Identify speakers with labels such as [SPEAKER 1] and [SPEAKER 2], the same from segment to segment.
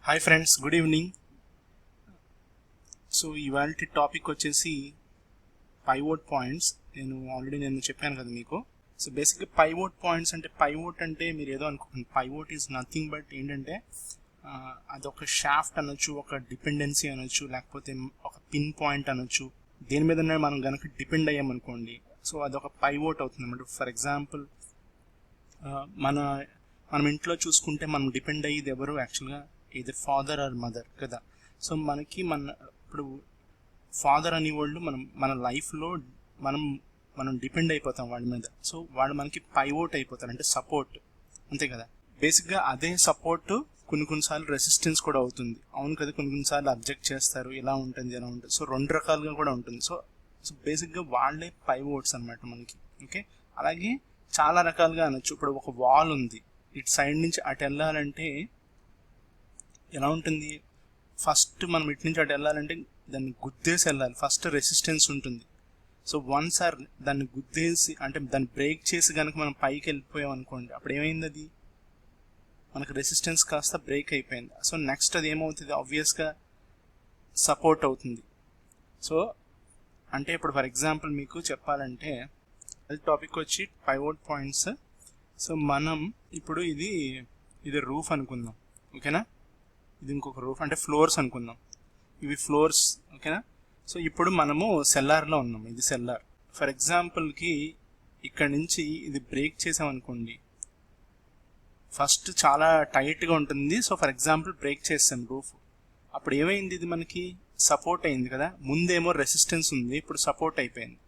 [SPEAKER 1] Hi friends, good evening. So ఇవాళ topic వచ్చేసి pivot points. నేను చెప్పాను కదా మీకు. సో బేసిక్గా పైవోట్ అంటే మీరు ఏదో అనుకుంటున్నారు. పైవోట్ ఈజ్ నథింగ్ బట్ ఏంటంటే అదొక షాఫ్ట్ అనొచ్చు, ఒక డిపెండెన్సీ అనొచ్చు, లేకపోతే ఒక పిన్ పాయింట్ అనొచ్చు. దేని మీద మనం కనుక డిపెండ్ అయ్యామనుకోండి, సో అదొక పైవోట్ అవుతుంది అన్నమాట. ఫర్ ఎగ్జాంపుల్ మనం ఇంట్లో చూసుకుంటే మనం డిపెండ్ అయ్యేది ఎవరు యాక్చువల్గా, ఇది ఫాదర్ ఆర్ మదర్ కదా. సో మనకి ఇప్పుడు ఫాదర్ అనేవాళ్ళు మన లైఫ్లో మనం డిపెండ్ అయిపోతాం వాళ్ళ మీద. సో వాళ్ళు మనకి పైవోట్ అయిపోతారు, అంటే సపోర్ట్, అంతే కదా. బేసిక్గా అదే సపోర్ట్ కొన్నిసార్లు రెసిస్టెన్స్ కూడా అవుతుంది, అవును కదా. కొన్నిసార్లు అబ్జెక్ట్ చేస్తారు, ఇలా ఉంటుంది అలా ఉంటుంది. సో రెండు రకాలుగా కూడా ఉంటుంది. సో బేసిక్గా వాళ్ళే పైవోట్స్ అనమాట మనకి. ఓకే, అలాగే చాలా రకాలుగా అనొచ్చు. ఇప్పుడు ఒక వాల్ ఉంది, ఇటు సైడ్ నుంచి అటు వెళ్ళాలంటే ఎలా ఉంటుంది. ఫస్ట్ మనం ఇటు నుంచి అటు వెళ్ళాలంటే దాన్ని గుద్దేసి వెళ్ళాలి, ఫస్ట్ రెసిస్టెన్స్ ఉంటుంది. సో వన్స్ దాన్ని గుద్దేసి, అంటే దాన్ని బ్రేక్ చేసి కనుక మనం పైకి వెళ్ళిపోయాం అనుకోండి, అప్పుడు ఏమైంది, అది మనకు రెసిస్టెన్స్ కాస్త బ్రేక్ అయిపోయింది. సో నెక్స్ట్ అది ఏమవుతుంది, ఆబ్వియస్గా సపోర్ట్ అవుతుంది. సో అంటే ఇప్పుడు ఫర్ ఎగ్జాంపుల్ మీకు చెప్పాలంటే అది టాపిక్ వచ్చి పైవోట్ పాయింట్స్. సో మనం ఇప్పుడు ఇది రూఫ్ అనుకుందాం, ఓకేనా. ఇది ఇంకొక రూఫ్, అంటే ఫ్లోర్స్ అనుకుందాం, ఇవి ఫ్లోర్స్, ఓకేనా. సో ఇప్పుడు మనము సెల్లార్లో ఉన్నాం, ఇది సెల్లార్. ఫర్ ఎగ్జాంపుల్కి ఇక్కడ నుంచి ఇది బ్రేక్ చేసామనుకోండి, ఫస్ట్ చాలా టైట్గా ఉంటుంది. సో ఫర్ ఎగ్జాంపుల్ బ్రేక్ చేసాం రూఫ్, అప్పుడు ఏమైంది, ఇది మనకి సపోర్ట్ అయింది కదా. ముందేమో రెసిస్టెన్స్ ఉంది, ఇప్పుడు సపోర్ట్ అయిపోయింది.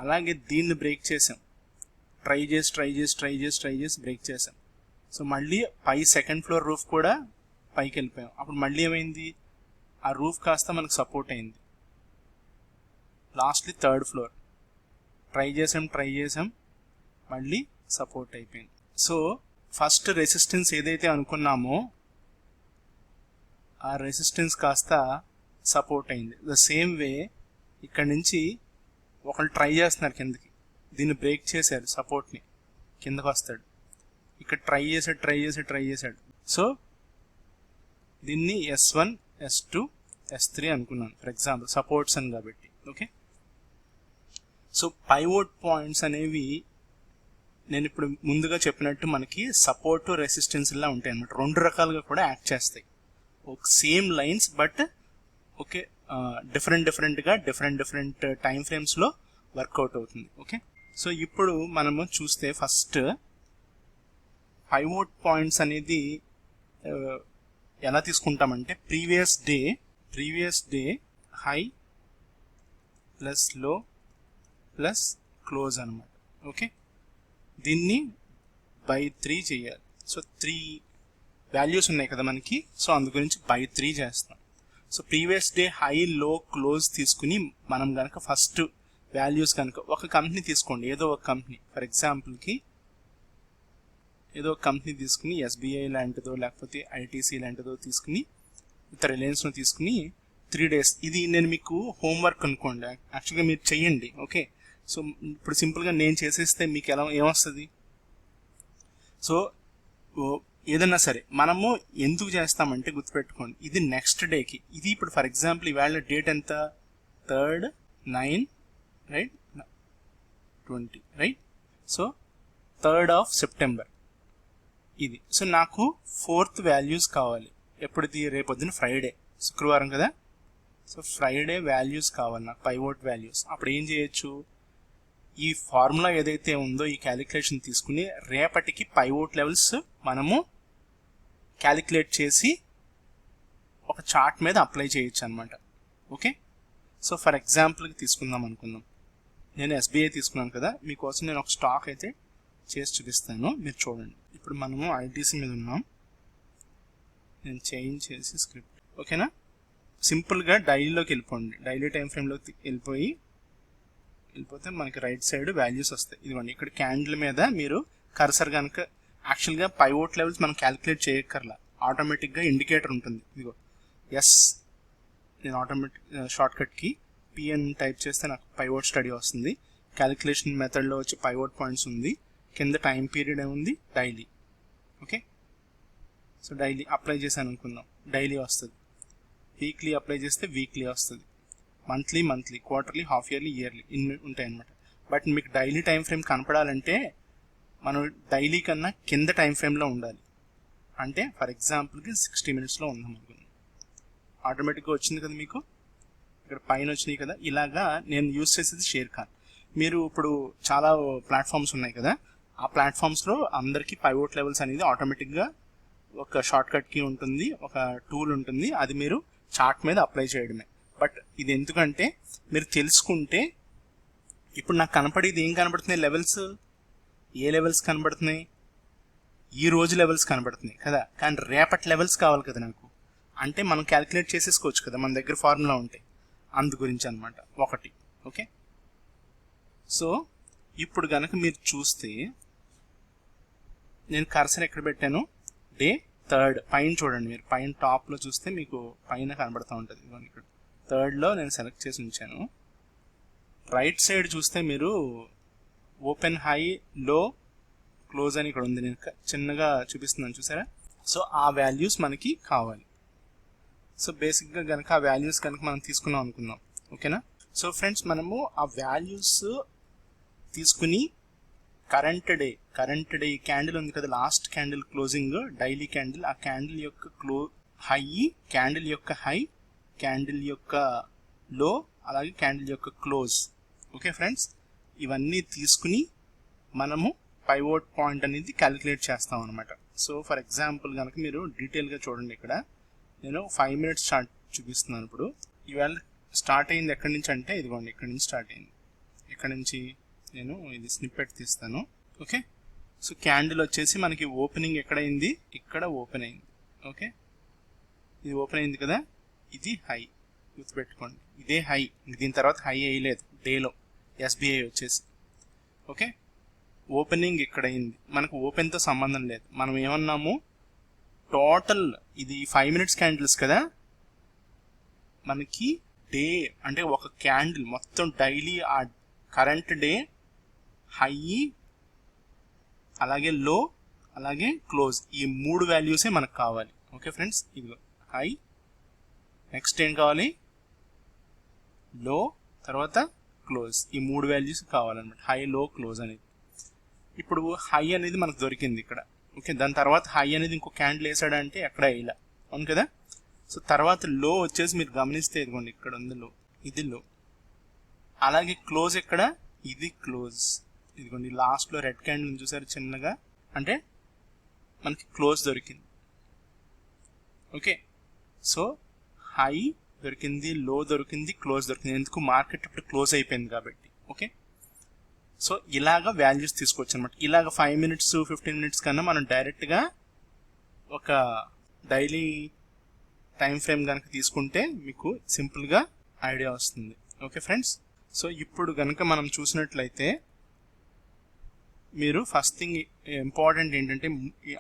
[SPEAKER 1] అలాగే దీన్ని బ్రేక్ చేసాం, ట్రై చేసి బ్రేక్ చేసాం. సో మళ్ళీ పై సెకండ్ ఫ్లోర్ రూఫ్ కూడా పైకి వెళ్ళిపోయాం, అప్పుడు మళ్ళీ ఏమైంది, ఆ రూఫ్ కాస్త మనకు సపోర్ట్ అయింది. లాస్ట్లీ థర్డ్ ఫ్లోర్ ట్రై చేసాం మళ్ళీ సపోర్ట్ అయిపోయింది. సో ఫస్ట్ రెసిస్టెన్స్ ఏదైతే అనుకున్నామో ఆ రెసిస్టెన్స్ కాస్త సపోర్ట్ అయింది. ద సేమ్ వే ఇక్కడ నుంచి ఒకళ్ళు ట్రై చేస్తున్నారు కిందకి, దీన్ని బ్రేక్ చేశారు, సపోర్ట్ని, కిందకు వస్తాడు. ఇక్కడ ట్రై చేశాడు. సో దీన్ని S1 S2 S3 అనుకున్నాను ఫర్ ఎగ్జాంపుల్, సపోర్ట్స్ అని కాబట్టి. ఓకే, సో పైవోట్ పాయింట్స్ అనేవి నేను ఇప్పుడు ముందుగా చెప్పినట్టు మనకి సపోర్ట్ రెసిస్టెన్స్ లా ఉంటాయి అన్నమాట. రెండు రకాలుగా కూడా యాక్ట్ చేస్తాయి, ఒక సేమ్ లైన్స్, బట్ ఓకే డిఫరెంట్గా డిఫరెంట్ టైం ఫ్రేమ్స్లో వర్కౌట్ అవుతుంది. ఓకే, సో ఇప్పుడు మనము చూస్తే ఫస్ట్ పైవోట్ పాయింట్స్ అనేది ఎలా తీసుకుంటామంటే ప్రీవియస్ డే హై ప్లస్ లో ప్లస్ క్లోజ్ అనమాట. ఓకే, దీన్ని బై 3 చేయాలి. సో 3 వాల్యూస్ ఉన్నాయి కదా మనకి, సో అందు గురించి బై 3 చేస్తాం. సో ప్రీవియస్ డే హై లో క్లోజ్ తీసుకుని మనం కనుక ఫస్ట్ వాల్యూస్ కనుక ఒక కంపెనీ తీసుకోండి, ఏదో ఒక కంపెనీ, ఫర్ ఎగ్జాంపుల్కి ఏదో ఒక కంపెనీ తీసుకుని SBI లాంటిదో లేకపోతే ITC లాంటిదో తీసుకుని, రిలయన్స్ను తీసుకుని 3 days, ఇది నేను మీకు హోంవర్క్ అనుకోండి, యాక్చువల్గా మీరు చెయ్యండి. ఓకే, సో ఇప్పుడు సింపుల్గా నేను చేసేస్తే మీకు ఏమొస్తుంది. సో ఏదన్నా సరే మనము ఎందుకు చేస్తామంటే గుర్తుపెట్టుకోండి, ఇది నెక్స్ట్ డేకి, ఇది ఇప్పుడు ఫర్ ఎగ్జాంపుల్ ఇవాళ డేట్ ఎంత, 3rd 9 right 20 right. So 3rd of September ఇది. సో నాకు 4th వాల్యూస్ కావాలి, ఎప్పుడుది, రేపొద్దున ఫ్రైడే, శుక్రవారం కదా. సో ఫ్రైడే వాల్యూస్ కావాలి నాకు, పైవోట్ వాల్యూస్. అప్పుడు ఏం చేయొచ్చు, ఈ ఫార్ములా ఏదైతే ఉందో ఈ క్యాలిక్యులేషన్ తీసుకుని రేపటికి పైవోట్ లెవెల్స్ మనము క్యాలిక్యులేట్ చేసి ఒక చార్ట్ మీద అప్లై చేయొచ్చు అనమాట. ఓకే, సో ఫర్ ఎగ్జాంపుల్కి తీసుకుందాం అనుకుందాం, నేను SBI తీసుకున్నాను కదా, మీకోసం నేను ఒక స్టాక్ అయితే చేసి చూపిస్తాను, మీరు చూడండి. ఇప్పుడు మనము ITC మీద ఉన్నాం, నేను చేంజ్ చేసి స్క్రిప్ట్, ఓకేనా. సింపుల్గా డైలీలోకి వెళ్ళిపోండి, డైలీ టైం ఫ్రేమ్లోకి వెళ్ళిపోతే మనకి రైట్ సైడ్ వాల్యూస్ వస్తాయి. ఇదిగోండి, ఇక్కడ క్యాండిల్ మీద మీరు కర్సర్ కనుక, యాక్చువల్గా పైవోట్ లెవెల్స్ మనం క్యాలిక్యులేట్ చేయక్కర్లా, ఆటోమేటిక్గా ఇండికేటర్ ఉంటుంది. ఇదిగో నేను ఆటోమేటిక్ షార్ట్కట్కి PN టైప్ చేస్తే నాకు పైవోట్ స్టడీ వస్తుంది. క్యాలిక్యులేషన్ మెథడ్లో వచ్చి పైవోట్ పాయింట్స్ ఉంది, కింద టైం పీరియడ్ ఏముంది, daily. Okay, so daily apply చేశాను అనుకుందాం, డైలీ వస్తుంది, వీక్లీ అప్లై చేస్తే వీక్లీ వస్తుంది, monthly, quarterly, half yearly, yearly ఇన్ని ఉంటాయి అన్నమాట. బట్ మీకు డైలీ టైం ఫ్రేమ్ కనపడాలంటే మనం డైలీ కన్నా కింద టైం ఫ్రేమ్లో ఉండాలి. అంటే ఫర్ ఎగ్జాంపుల్కి 60 minutesలో ఉందాం అనుకున్నాను, ఆటోమేటిక్గా వచ్చింది కదా మీకు, ఇక్కడ పైన వచ్చినాయి కదా. ఇలాగా నేను యూజ్ చేసేది షేర్ ఖాన్. మీరు ఇప్పుడు చాలా ప్లాట్ఫామ్స్ ఉన్నాయి కదా, ఆ ప్లాట్ఫామ్స్లో అందరికీ పైవోట్ లెవెల్స్ అనేది ఆటోమేటిక్గా ఒక షార్ట్ కట్ కీ ఉంటుంది, ఒక టూల్ ఉంటుంది, అది మీరు చార్ట్ మీద అప్లై చేయడమే. బట్ ఇది ఎందుకంటే మీరు తెలుసుకుంటే, ఇప్పుడు నాకు కనపడేది ఏం కనబడుతున్నాయి, లెవెల్స్, ఏ లెవెల్స్ కనబడుతున్నాయి, ఈ రోజు లెవెల్స్ కనబడుతున్నాయి కదా, కానీ రేపటి లెవెల్స్ కావాలి కదా నాకు, అంటే మనం క్యాలిక్యులేట్ చేసేసుకోవచ్చు కదా మన దగ్గర ఫార్ములా ఉంటే, అందు గురించి అనమాట ఒకటి. ఓకే, సో ఇప్పుడు కనుక మీరు చూస్తే నేను కర్సర్ ఎక్కడ పెట్టాను, డే 3 పైన చూడండి, మీరు పైన టాప్లో చూస్తే మీకు పైన కనబడుతూ ఉంటుంది. ఇక్కడ 3లో నేను సెలెక్ట్ చేసి ఉంచాను. రైట్ సైడ్ చూస్తే మీరు ఓపెన్, హై, లో, క్లోజ్ అని ఇక్కడ ఉంది, నేను చిన్నగా చూపిస్తున్నాను చూసారా. సో ఆ వాల్యూస్ మనకి కావాలి. సో బేసిక్గా కనుక ఆ వాల్యూస్ కనుక మనం తీసుకున్నాం అనుకుందాం, ఓకేనా. సో ఫ్రెండ్స్, మనము ఆ వాల్యూస్ తీసుకుని కరెంట్ డే క్యాండిల్ ఉంది కదా, last candle closing daily candle, ఆ క్యాండిల్ యొక్క హై, క్యాండిల్ యొక్క హై, క్యాండిల్ యొక్క లో, అలాగే క్యాండిల్ యొక్క క్లోజ్. ఓకే ఫ్రెండ్స్, ఇవన్నీ తీసుకుని మనము పైవోట్ పాయింట్ అనేది క్యాలిక్యులేట్ చేస్తాం అనమాట. సో ఫర్ ఎగ్జాంపుల్ కనుక మీరు డీటెయిల్గా చూడండి, ఇక్కడ నేను 5 minutes స్టార్ట్ చూపిస్తున్నాను. ఇప్పుడు ఇవాళ స్టార్ట్ అయింది ఎక్కడి నుంచి అంటే, ఇదిగోండి ఇక్కడ నుంచి స్టార్ట్ అయింది. ఇక్కడ నుంచి నేను ఇది స్నిప్పెట్ తీస్తాను. ఓకే, సో క్యాండిల్ వచ్చేసి మనకి ఓపెనింగ్ ఎక్కడైంది, ఇక్కడ ఓపెన్ అయింది. ఓకే, ఇది ఓపెన్ అయింది కదా, ఇది హై, గుర్తుపెట్టుకోండి, ఇదే హై, దీని తర్వాత హై వేయలేదు డేలో, ఎస్బీఐ వచ్చేసి. ఓకే, ఓపెనింగ్ ఇక్కడ అయింది, మనకు ఓపెన్తో సంబంధం లేదు. మనం ఏమన్నాము, టోటల్ ఇది 5 minutes క్యాండిల్స్ కదా, మనకి డే అంటే ఒక క్యాండిల్ మొత్తం డైలీ ఆ కరెంట్ డే హై, అలాగే లో, అలాగే క్లోజ్, ఈ 3 వాల్యూసే మనకు కావాలి. ఓకే ఫ్రెండ్స్, ఇదిగో హై, నెక్స్ట్ ఏం కావాలి, లో, తర్వాత క్లోజ్, ఈ 3 వాల్యూస్ కావాలన్నమాట, హై, లో, క్లోజ్ అనేది. ఇప్పుడు హై అనేది మనకు దొరికింది ఇక్కడ. ఓకే, దాని తర్వాత హై అనేది ఇంకో క్యాండిల్ వేసాడంటే ఎక్కడ ఇలా, అవును కదా. సో తర్వాత లో వచ్చేసి మీరు గమనిస్తే ఇదిగోండి ఇక్కడ ఉంది లో, ఇది లో, అలాగే క్లోజ్ ఎక్కడ, ఇది క్లోజ్, ఇదిగోండి లాస్ట్లో రెడ్ క్యాండిల్ చూసారు చిన్నగా, అంటే మనకి క్లోజ్ దొరికింది. ఓకే, సో హై దొరికింది, లో దొరికింది, క్లోజ్ దొరికింది, ఎందుకు, మార్కెట్ ఇప్పుడు క్లోజ్ అయిపోయింది కాబట్టి. ఓకే, సో ఇలాగ వాల్యూస్ తీసుకోవచ్చు అనమాట. ఇలాగ 5 minutes 15 minutes కన్నా మనం డైరెక్ట్గా ఒక డైలీ టైం ఫ్రేమ్ కనుక తీసుకుంటే మీకు సింపుల్గా ఐడియా వస్తుంది. ఓకే ఫ్రెండ్స్, సో ఇప్పుడు కనుక మనం చూసినట్లయితే మీరు ఫస్ట్ థింగ్ ఇంపార్టెంట్ ఏంటంటే,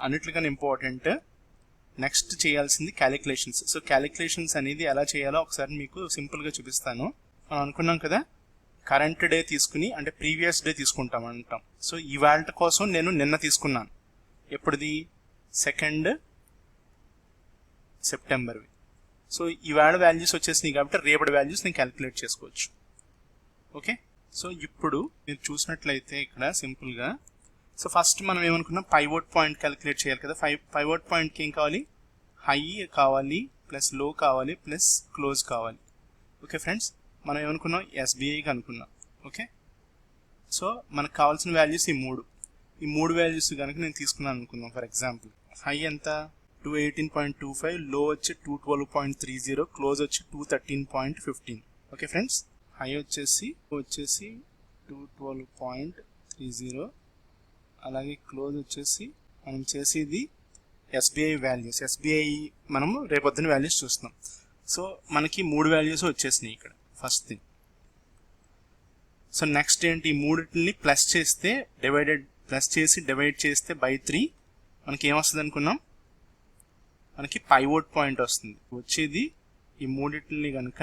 [SPEAKER 1] అన్నిటికన్నా ఇంపార్టెంట్ నెక్స్ట్ చేయాల్సింది క్యాలిక్యులేషన్స్. సో క్యాలిక్యులేషన్స్ అనేది ఎలా చేయాలో ఒకసారి మీకు సింపుల్గా చూపిస్తాను. మనం అనుకున్నాం కదా, కరెంట్ డే తీసుకుని అంటే ప్రీవియస్ డే తీసుకుంటాం అంటాం. సో ఇవాళ కోసం నేను నిన్న తీసుకున్నాను, ఎప్పుడుది 2 September. సో ఇవాళ వాల్యూస్ వచ్చేసినాయి కాబట్టి రేపటి వాల్యూస్ నేను క్యాలిక్యులేట్ చేసుకోవచ్చు. ఓకే, సో ఇప్పుడు మీరు చూసినట్లయితే ఇక్కడ సింపుల్గా, సో ఫస్ట్ మనం ఏమనుకున్నాం, పైవోట్ పాయింట్ క్యాలిక్యులేట్ చేయాలి కదా. పైవోట్ పాయింట్కి ఏం కావాలి, హై కావాలి, ప్లస్ లో కావాలి, ప్లస్ క్లోజ్ కావాలి. ఓకే ఫ్రెండ్స్, మనం ఏమనుకున్నాం, ఎస్బీఐకి అనుకున్నాం. ఓకే, సో మనకు కావాల్సిన వాల్యూస్ ఈ మూడు వాల్యూస్ కనుక నేను తీసుకున్నాను అనుకుందాం. ఫర్ ఎగ్జాంపుల్ హై ఎంత, 218.25, లో వచ్చి 212.30, క్లోజ్ వచ్చి 213.15. ఓకే ఫ్రెండ్స్, హై వచ్చేసి 212.30, అలాగే క్లోజ్ వచ్చేసి మనం చేసేది ఎస్బీఐ వాల్యూస్. ఎస్బీఐ మనము రేపొద్దున వాల్యూస్ చూస్తున్నాం. సో మనకి 3 వాల్యూస్ వచ్చేసినాయి ఇక్కడ ఫస్ట్ థింగ్. సో నెక్స్ట్ ఏంటి, ఈ మూడింటిని ప్లస్ చేసి డివైడ్ చేస్తే బై 3 మనకి ఏమొస్తుంది అనుకున్నాం, మనకి పైవోట్ పాయింట్ వస్తుంది. వచ్చేది ఈ మూడింటిని కనుక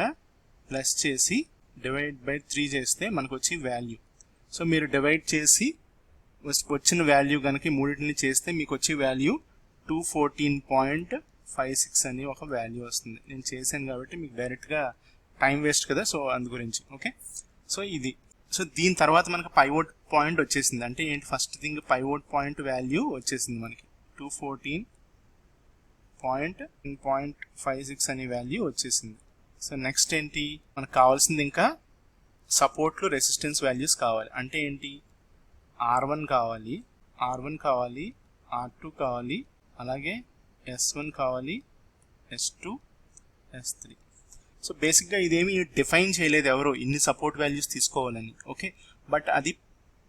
[SPEAKER 1] ప్లస్ చేసి డివైడ్ బై 3 చేస్తే మనకు వచ్చి వాల్యూ. సో మీరు డివైడ్ చేసి వచ్చిన వాల్యూ కనుక మూడింటిని చేస్తే మీకు వచ్చే వాల్యూ 56 అని ఒక వాల్యూ వస్తుంది. నేను చేశాను కాబట్టి మీకు డైరెక్ట్గా టైం వేస్ట్ కదా, సో అందు గురించి. ఓకే, సో ఇది. సో దీని తర్వాత మనకు పైవోట్ పాయింట్ వచ్చేసింది. అంటే ఏంటి, first thing pivot point value వచ్చేసింది మనకి 214.56 అనే వాల్యూ వచ్చేసింది. సో నెక్స్ట్ ఏంటి, మనకు కావాల్సింది ఇంకా సపోర్ట్లు రెసిస్టెన్స్ వాల్యూస్ కావాలి. అంటే ఏంటి, R1 కావాలి, R1 కావాలి, R2 కావాలి, అలాగే S1 కావాలి, S2, S3. సో బేసిక్గా ఇదేమి డిఫైన్ చేయలేదు ఎవరు ఇన్ని సపోర్ట్ వాల్యూస్ తీసుకోవాలని. ఓకే, బట్ అది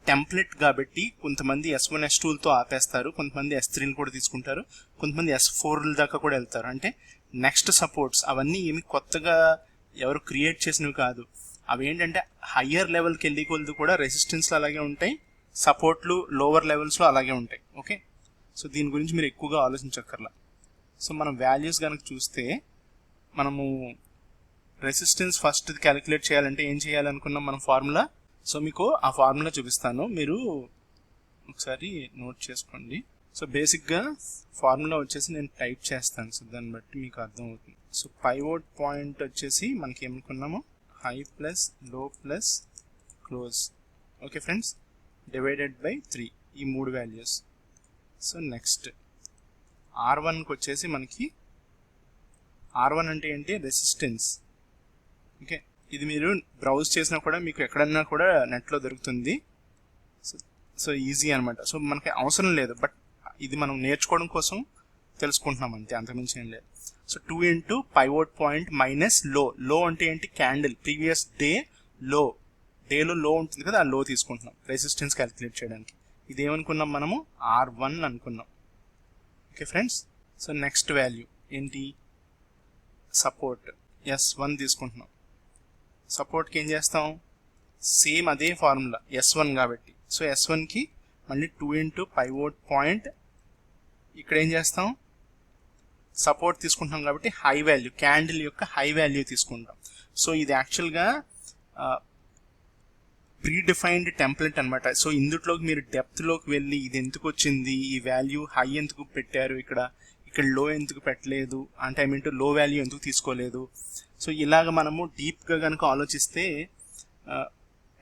[SPEAKER 1] టెంప్లెట్ కాబట్టి కొంతమంది S1 S2లతో ఆపేస్తారు, కొంతమంది S3ని కూడా తీసుకుంటారు, కొంతమంది S4ల దాకా కూడా వెళ్తారు. అంటే నెక్స్ట్ సపోర్ట్స్ అవన్నీ ఏమి కొత్తగా ఎవరు క్రియేట్ చేసినవి కాదు. అవి ఏంటంటే హయ్యర్ లెవెల్కి వెళ్ళి కొలది కూడా రెసిస్టెన్స్లు అలాగే ఉంటాయి, సపోర్ట్లు లోవర్ లెవెల్స్లో అలాగే ఉంటాయి. ఓకే, సో దీని గురించి మీరు ఎక్కువగా ఆలోచించక్కర్లా. సో మనం వాల్యూస్ కనుక చూస్తే మనము రెసిస్టెన్స్ ఫస్ట్ క్యాలిక్యులేట్ చేయాలంటే ఏం చేయాలనుకున్నాం మనం ఫార్ములా. సో మీకు ఆ ఫార్ములా చూపిస్తాను, మీరు ఒకసారి నోట్ చేసుకోండి. సో బేసిక్గా ఫార్ములా వచ్చేసి నేను టైప్ చేస్తాను, సో దాన్ని బట్టి మీకు అర్థం అవుతుంది. సో పైవోట్ పాయింట్ వచ్చేసి మనకి ఏమనుకున్నాము, హై ప్లస్ లో plus close. Okay friends, divided by 3, ఈ 3 వాల్యూస్. సో నెక్స్ట్ R1కి వచ్చేసి మనకి R1 అంటే ఏంటి, రెసిస్టెన్స్. ఓకే, ఇది మీరు బ్రౌజ్ చేసినా కూడా మీకు ఎక్కడన్నా కూడా నెట్లో దొరుకుతుంది. సో ఈజీ అనమాట. సో మనకి అవసరం లేదు, బట్ ఇది మనం నేర్చుకోవడం కోసం తెలుసుకుంటున్నాం అంతే, అంతకుమించి ఏం లేదు. So 2 into pivot point minus లో. లో అంటే ఏంటి, క్యాండిల్ ప్రీవియస్ డే లో, డేలో లో ఉంటుంది కదా, ఆ లో తీసుకుంటున్నాం రెసిస్టెన్స్ క్యాలిక్యులేట్ చేయడానికి. ఇది ఏమనుకున్నాం మనము, R1 అనుకున్నాం. Okay friends, so next value ఏంటి, సపోర్ట్ S1 తీసుకుంటున్నాం. సపోర్ట్కి ఏం చేస్తాం, సేమ్ అదే ఫార్ములా S1 కాబట్టి. సో S1కి మళ్ళీ 2 ఇంటూ పైవోట్ పాయింట్, ఇక్కడ ఏం చేస్తాం, సపోర్ట్ తీసుకుంటాం కాబట్టి హై వాల్యూ, క్యాండిల్ యొక్క హై వాల్యూ తీసుకుంటాం. సో ఇది యాక్చువల్గా ప్రీడిఫైన్డ్ టెంప్లెట్ అనమాట. సో ఇందులోకి మీరు డెప్త్లోకి వెళ్ళి ఇది ఎందుకు వచ్చింది, ఈ వాల్యూ హై ఎందుకు పెట్టారు, ఇక్కడ లో ఎందుకు పెట్టలేదు, అంటే ఐ మీన్ లో వాల్యూ ఎందుకు తీసుకోలేదు. సో ఇలాగ మనము డీప్గా కనుక ఆలోచిస్తే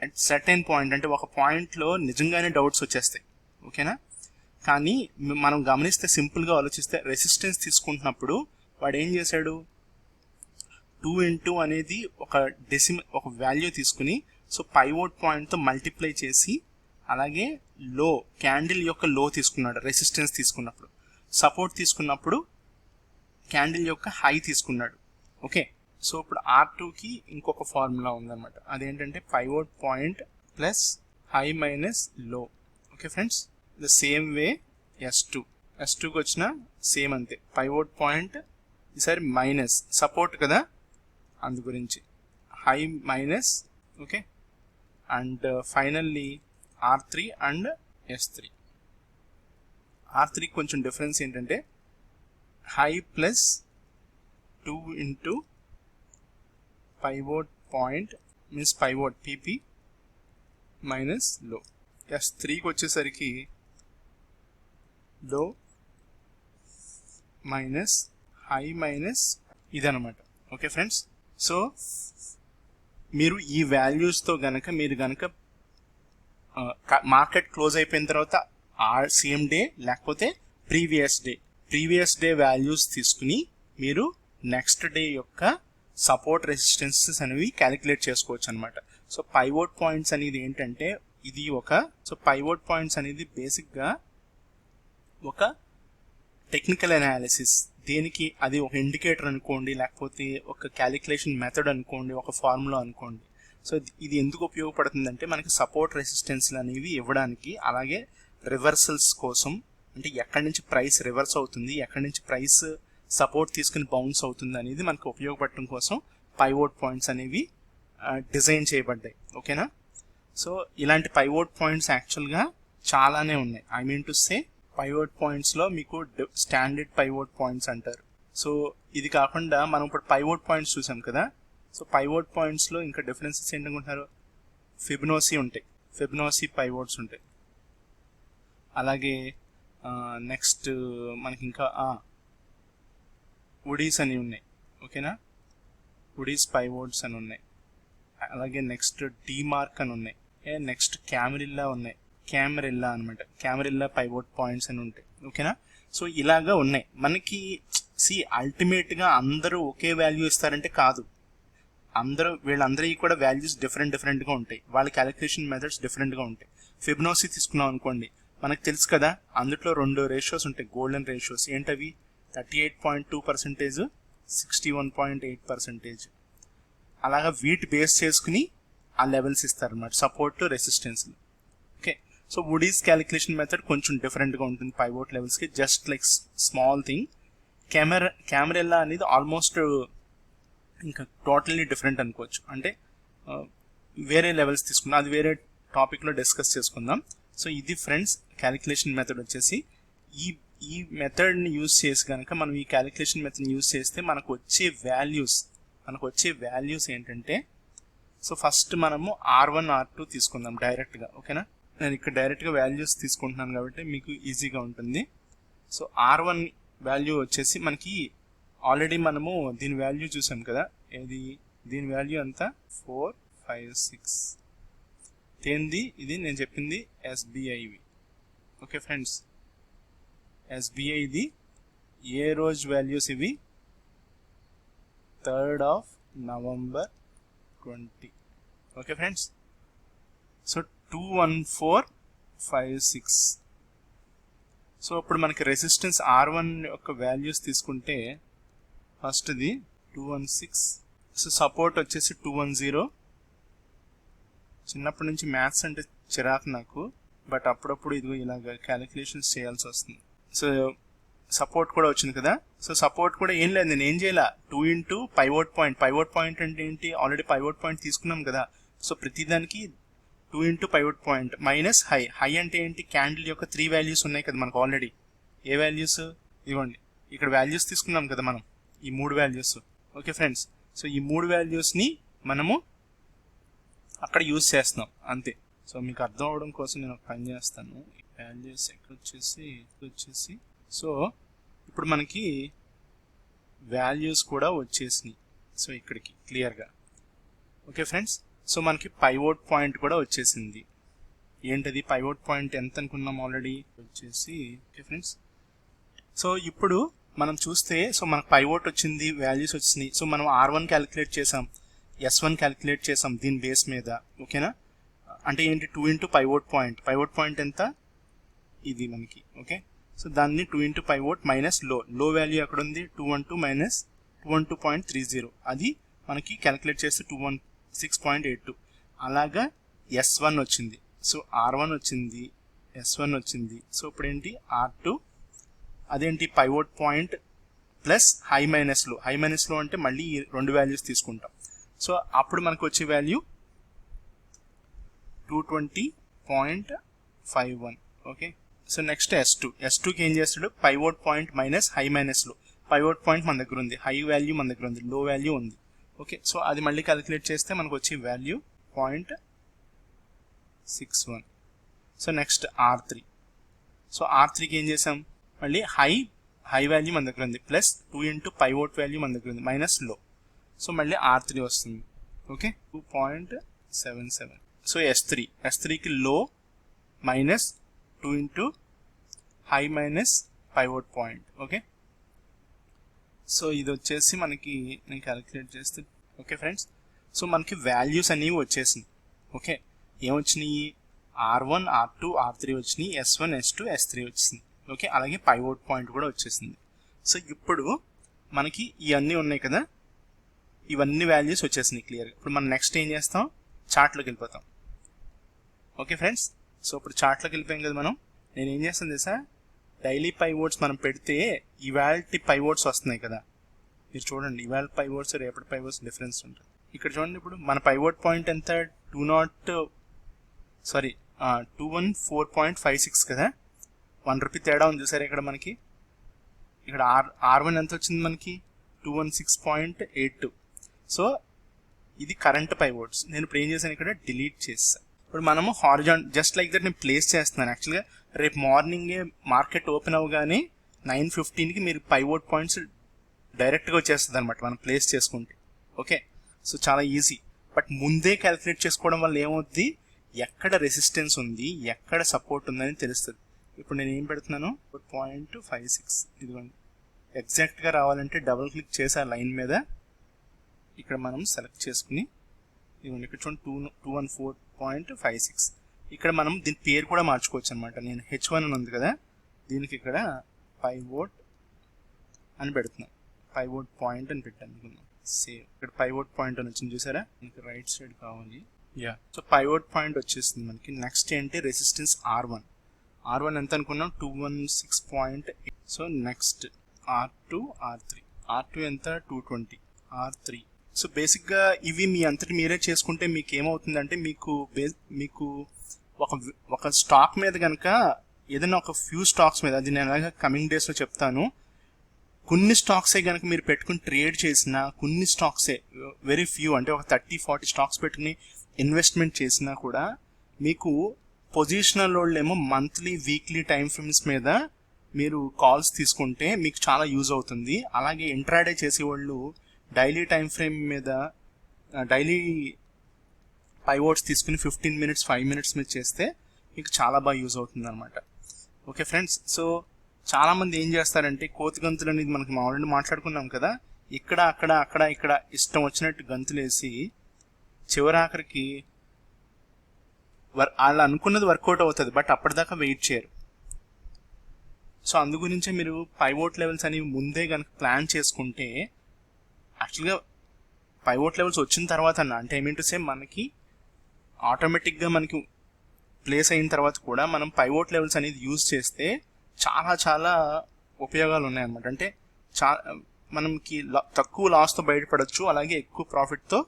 [SPEAKER 1] అట్ సర్టెన్ పాయింట్, అంటే ఒక పాయింట్లో నిజంగానే డౌట్స్ వచ్చేస్తాయి. ఓకేనా, కానీ మనం గమనిస్తే సింపుల్గా ఆలోచిస్తే రెసిస్టెన్స్ తీసుకుంటున్నప్పుడు వాడు ఏం చేశాడు, 2 ఇంటూ అనేది ఒక వాల్యూ తీసుకుని, సో పైవోట్ పాయింట్తో మల్టిప్లై చేసి, అలాగే లో క్యాండిల్ యొక్క లో తీసుకున్నాడు రెసిస్టెన్స్ తీసుకున్నప్పుడు, సపోర్ట్ తీసుకున్నప్పుడు క్యాండిల్ యొక్క హై తీసుకున్నాడు. ఓకే, సో ఇప్పుడు R2కి ఇంకొక ఫార్ములా ఉందన్నమాట, అదేంటంటే pivot point plus high minus low. Okay friends, the same way S2కి వచ్చిన సేమ్ అంతే, పైవోట్ పాయింట్ ఈసారి మైనస్, సపోర్ట్ కదా అందు గురించి high minus. Okay, and finally R3 and S3. R3 కొంచెం డిఫరెన్స్ ఏంటంటే high plus 2 into pivot point means pivot PP minus low. S3కి వచ్చేసరికి లో మైనస్ హై మైనస్ ఇదనమాట. ఓకే ఫ్రెండ్స్, సో మీరు ఈ వాల్యూస్తో మీరు గనక మార్కెట్ క్లోజ్ అయిపోయిన తర్వాత సేమ్ డే లేకపోతే ప్రీవియస్ డే వాల్యూస్ తీసుకుని మీరు నెక్స్ట్ డే యొక్క సపోర్ట్ రెసిస్టెన్సెస్ అనేవి క్యాలిక్యులేట్ చేసుకోవచ్చు అనమాట. సో పైవోట్ పాయింట్స్ అనేది ఏంటంటే పైవోట్ పాయింట్స్ అనేది బేసిక్గా ఒక టెక్నికల్ అనాలిసిస్. దేనికి, అది ఒక ఇండికేటర్ అనుకోండి, లేకపోతే ఒక క్యాలిక్యులేషన్ మెథడ్ అనుకోండి, ఒక ఫార్ములా అనుకోండి. సో ఇది ఎందుకు ఉపయోగపడుతుందంటే మనకి సపోర్ట్ రెసిస్టెన్స్లు అనేవి ఇవ్వడానికి, అలాగే రివర్సల్స్ కోసం, అంటే ఎక్కడి నుంచి ప్రైస్ రివర్స్ అవుతుంది, ఎక్కడి నుంచి ప్రైస్ సపోర్ట్ తీసుకుని బౌన్స్ అవుతుంది అనేది మనకు ఉపయోగపడటం కోసం పైవోట్ పాయింట్స్ అనేవి డిజైన్ చేయబడ్డాయి. ఓకేనా, సో ఇలాంటి పైవోట్ పాయింట్స్ యాక్చువల్గా చాలానే ఉన్నాయి. I mean to say pivot పాయింట్స్లో మీకు స్టాండర్డ్ పైవోట్ పాయింట్స్ అంటారు. సో ఇది కాకుండా మనం ఇప్పుడు పైవోట్ పాయింట్స్ చూసాం కదా, సో పైవోట్ పాయింట్స్లో ఇంకా డిఫరెన్సెస్ ఏంటనుకుంటున్నారు, ఫిబొనాచి పైవోట్స్ ఉంటాయి. అలాగే నెక్స్ట్ మనకి ఇంకా వుడీస్ అని ఉన్నాయి, ఓకేనా, వుడీస్ పైవోట్స్ అని ఉన్నాయి. అలాగే నెక్స్ట్ డీమార్క్ అని ఉన్నాయి. నెక్స్ట్ క్యామరిల్లా ఉన్నాయి, క్యామరిల్లా అనమాట, క్యామరిల్లా పైవోట్ పాయింట్స్ అని ఉంటాయి, ఓకేనా. సో ఇలాగా ఉన్నాయి మనకి. అల్టిమేట్గా అందరూ ఒకే వాల్యూ ఇస్తారంటే కాదు, వీళ్ళందరికీ కూడా వాల్యూస్ డిఫరెంట్గా ఉంటాయి, వాళ్ళ క్యాలిక్యులేషన్ మెథడ్స్ డిఫరెంట్గా ఉంటాయి. ఫిబొనాచి తీసుకున్నాం అనుకోండి, మనకు తెలుసు కదా, అందులో 2 రేషియోస్ ఉంటాయి, గోల్డెన్ రేషియోస్. ఏంటవి? 38.2%, 61.8%. అలాగా వీటి బేస్ చేసుకుని ఆ లెవెల్స్ ఇస్తారన్నమాట, support to resistance. Okay, so Woodie's calculation method కొంచెం డిఫరెంట్గా ఉంటుంది పైవోట్ లెవెల్స్కి, just like small thing. Camarilla అనేది ఆల్మోస్ట్ ఇంకా టోటల్లీ డిఫరెంట్ అనుకోవచ్చు, అంటే వేరే లెవెల్స్ తీసుకున్నాం, అది వేరే టాపిక్లో డిస్కస్ చేసుకుందాం. సో ఇది ఫ్రెండ్స్ క్యాలిక్యులేషన్ మెథడ్ వచ్చేసి. ఈ మెథడ్ని యూజ్ చేసి కనుక మనం ఈ క్యాలిక్యులేషన్ మెథడ్ని యూజ్ చేస్తే మనకు వచ్చే వాల్యూస్ ఏంటంటే, సో ఫస్ట్ మనము R1 R2 తీసుకుందాం డైరెక్ట్గా, ఓకేనా. నేను ఇక్కడ డైరెక్ట్గా వాల్యూస్ తీసుకుంటున్నాను కాబట్టి మీకు ఈజీగా ఉంటుంది. సో R1 వాల్యూ వచ్చేసి మనకి ఆల్రెడీ మనము దీని వాల్యూ చూసాం కదా, దీని వాల్యూ అంతా 4, 5, 6. ఇది నేను చెప్పింది SBIవి, ఓకే ఫ్రెండ్స్. SBIది ఏ రోజు వాల్యూస్ ఇవి? 3rd of November 20, okay friends. So 21456. So ఇప్పుడు మనకి రెసిస్టెన్స్ R1 యొక్క వాల్యూస్ తీసుకుంటే ఫస్ట్ది 216. సో సపోర్ట్ వచ్చేసి 210. చిన్నప్పటి నుంచి మ్యాథ్స్ అంటే చిరాకు నాకు, బట్ అప్పుడప్పుడు ఇదిగో ఇలాగ క్యాలిక్యులేషన్స్ చేయాల్సి వస్తుంది. సో సపోర్ట్ కూడా వచ్చింది కదా. సో సపోర్ట్ కూడా ఏం లేదు, నేను ఏం చేయాల, 2 into pivot point. Pivot point అంటే ఏంటి? ఆల్రెడీ పైవోట్ పాయింట్ తీసుకున్నాం కదా. సో ప్రతిదానికి 2 into pivot point minus high అంటే ఏంటి? క్యాండిల్ యొక్క 3 వాల్యూస్ ఉన్నాయి కదా మనకు ఆల్రెడీ. ఏ వాల్యూస్? ఇవ్వండి, ఇక్కడ వాల్యూస్ తీసుకున్నాం కదా మనం, ఈ 3 వాల్యూస్, ఓకే ఫ్రెండ్స్. సో ఈ 3 వాల్యూస్ని మనము అక్కడ యూజ్ చేస్తున్నాం అంతే. సో మీకు అర్థం అవడం కోసం నేను ఒక పని చేస్తాను. వాల్యూస్ ఎక్కడ వచ్చేసి సో ఇప్పుడు మనకి వాల్యూస్ కూడా వచ్చేసినాయి. సో ఇక్కడికి క్లియర్గా, ఓకే ఫ్రెండ్స్. సో మనకి పైవోట్ పాయింట్ కూడా వచ్చేసింది. ఏంటది పైవోట్ పాయింట్? ఎంత అనుకున్నాం ఆల్రెడీ వచ్చేసి, ఓకే ఫ్రెండ్స్. సో ఇప్పుడు మనం చూస్తే, సో మనకు పైవోట్ వచ్చింది, వాల్యూస్ వచ్చినాయి. సో మనం R1 క్యాలిక్యులేట్ చేసాం, S1 క్యాలిక్యులేట్ చేసాం దీని బేస్ మీద, ఓకేనా. అంటే ఏంటి? 2 into pivot point. Pivot point ఎంత? ఇది మనకి, ఓకే. సో దాన్ని 2 into పైవోట్ మైనస్ లో వాల్యూ ఎక్కడ ఉంది? 212 మైనస్ 212.30. అది మనకి క్యాలిక్యులేట్ చేస్తే 216.82. అలాగా S1 వచ్చింది. సో R1 వచ్చింది, S1 వచ్చింది. సో ఇప్పుడు ఏంటి? R2. అదేంటి? Pivot point plus high minus లో అంటే మళ్ళీ ఈ 2 వాల్యూస్ తీసుకుంటాం. సో అప్పుడు మనకు వచ్చే వాల్యూ 220.51, ఓకే. సో నెక్స్ట్ S2కి ఏం చేస్తాడు? Pivot point minus high minus లో. పైవోట్ పాయింట్ మన దగ్గర ఉంది, హై వాల్యూ మన దగ్గర ఉంది, లో వాల్యూ ఉంది, ఓకే. సో అది మళ్ళీ క్యాలిక్యులేట్ చేస్తే మనకు వచ్చే value 0.61. So next R3. So R3కి ఏం చేసాం? మళ్ళీ హై వాల్యూ మన దగ్గర ఉంది, ప్లస్ 2 into పైవోట్ వాల్యూ మన దగ్గర ఉంది, మైనస్ లో. సో మళ్ళీ R3 వస్తుంది, ఓకే. 2.77. సో S3కి లో minus 2 into high minus pivot point, okay. So ఇది వచ్చేసి మనకి నేను క్యాలిక్యులేట్ చేస్తే, ఓకే ఫ్రెండ్స్. సో మనకి వాల్యూస్ అనేవి వచ్చేసింది, ఓకే. ఏమొచ్చినాయి? R1 R2 R3 వచ్చినాయి, S1 S2 S3 వచ్చింది, ఓకే. అలాగే పైవోట్ పాయింట్ కూడా వచ్చేసింది. సో ఇప్పుడు మనకి ఇవన్నీ ఉన్నాయి కదా, ఇవన్నీ వాల్యూస్ వచ్చేసినాయి క్లియర్గా. ఇప్పుడు మనం నెక్స్ట్ ఏం చేస్తాం? చార్ట్లోకి వెళ్ళిపోతాం, ఓకే ఫ్రెండ్స్. సో ఇప్పుడు చార్ట్లోకి వెళ్ళిపోయాం కదా మనం. నేను ఏం చేస్తాను తెలుసా? డైలీ పైవోట్స్ మనం పెడితే ఇవాల్టి పైవోట్స్ వస్తున్నాయి కదా, మీరు చూడండి. ఇవాళ పైవోట్స్ రేపటి పైవోట్స్ డిఫరెన్స్ ఉంటుంది. ఇక్కడ చూడండి, ఇప్పుడు మన పైవోట్ పాయింట్ ఎంత? 214.56 కదా. 1 రూపీ తేడా ఉంది చూసారు ఇక్కడ మనకి. ఇక్కడ R1 ఎంత వచ్చింది మనకి? 216.82. సో ఇది కరెంట్ పైవోట్స్. నేను ఇప్పుడు ఏం చేశాను? ఇక్కడ డిలీట్ చేస్తాను. ఇప్పుడు మనము జస్ట్ లైక్ దట్ నేను ప్లేస్ చేస్తున్నాను. యాక్చువల్గా రేపు మార్నింగే మార్కెట్ ఓపెన్ అవ్వగానే 9:15కి మీరు పైవోట్ పాయింట్స్ డైరెక్ట్గా వచ్చేస్తుంది అనమాట మనం ప్లేస్ చేసుకుంటే. ఓకే, సో చాలా ఈజీ. బట్ ముందే క్యాలిక్యులేట్ చేసుకోవడం వల్ల ఏమవుద్ది, ఎక్కడ రెసిస్టెన్స్ ఉంది, ఎక్కడ సపోర్ట్ ఉందని తెలుస్తుంది. ఇప్పుడు నేను ఏం పెడుతున్నాను, 0.56 ఇదిగోండి. ఎగ్జాక్ట్గా రావాలంటే డబుల్ క్లిక్ చేసి ఆ లైన్ మీద ఇక్కడ మనం సెలెక్ట్ చేసుకుని ఇదిగోండి ఇక్కడ చూడండి 214.56. ఇక్కడ మనం దీని పేరు కూడా మార్చుకోవచ్చు అనమాట. నేను H1 అని ఉంది కదా, దీనికి ఇక్కడ పైవోట్ అని పెడుతున్నాను, పైవోట్ పాయింట్ అని పెట్టాను. సేవ్. ఇక్కడ పైవోట్ పాయింట్ అని వచ్చింది చూసారా, మనకి రైట్ సైడ్ కావాలి. యా, సో పైవోట్ పాయింట్ వచ్చేసింది మనకి. నెక్స్ట్ ఏంటి, రెసిస్టెన్స్ R1 ఎంత అనుకున్నాం, 216.8. సో నెక్స్ట్ R2 ఎంత, 220. R3. సో బేసిక్గా ఇవి మీ అంతటి మీరే చేసుకుంటే మీకు ఏమవుతుందంటే, మీకు ఒక స్టాక్ మీద కనుక ఏదైనా ఒక ఫ్యూ స్టాక్స్ మీద, అది నేను అలాగే కమింగ్ డేస్లో చెప్తాను, కొన్ని స్టాక్సే కనుక మీరు పెట్టుకుని ట్రేడ్ చేసినా, కొన్ని స్టాక్సే వెరీ ఫ్యూ అంటే ఒక 30-40 స్టాక్స్ పెట్టుకుని ఇన్వెస్ట్మెంట్ చేసినా కూడా మీకు పొజిషనల్ వాళ్ళు ఏమో మంత్లీ వీక్లీ టైం ఫ్రేమ్స్ మీద మీరు కాల్స్ తీసుకుంటే మీకు చాలా యూజ్ అవుతుంది. అలాగే ఇంట్రాడే చేసేవాళ్ళు డైలీ టైం ఫ్రేమ్ మీద డైలీ పైవోట్స్ తీసుకుని 15 minutes 5 minutes మీద చేస్తే మీకు చాలా బాగా యూజ్ అవుతుంది అనమాట. ఓకే ఫ్రెండ్స్, సో చాలా మంది ఏం చేస్తారంటే కోతి గంతులు అనేది మనకి ఆల్రెడీ మాట్లాడుకున్నాం కదా, ఇక్కడ ఇక్కడ ఇష్టం వచ్చినట్టు గంతులు వేసి చివరాఖరికి వాళ్ళు అనుకున్నది వర్కౌట్ అవుతుంది, బట్ అప్పటిదాకా వెయిట్ చేయరు. సో అందు గురించే మీరు పైవోట్ లెవెల్స్ అనేవి ముందే కనుక ప్లాన్ చేసుకుంటే, యాక్చువల్గా పైవోట్ లెవెల్స్ వచ్చిన తర్వాత అంటే ఐ మీన్ టు సే మనకి ఆటోమేటిక్గా మనకి ప్లేస్ అయిన తర్వాత కూడా మనం పైవోట్ లెవెల్స్ అనేది యూజ్ చేస్తే చాలా చాలా ఉపయోగాలు ఉన్నాయన్నమాట. అంటే మనకి తక్కువ లాస్తో బయటపడవచ్చు, అలాగే ఎక్కువ ప్రాఫిట్తో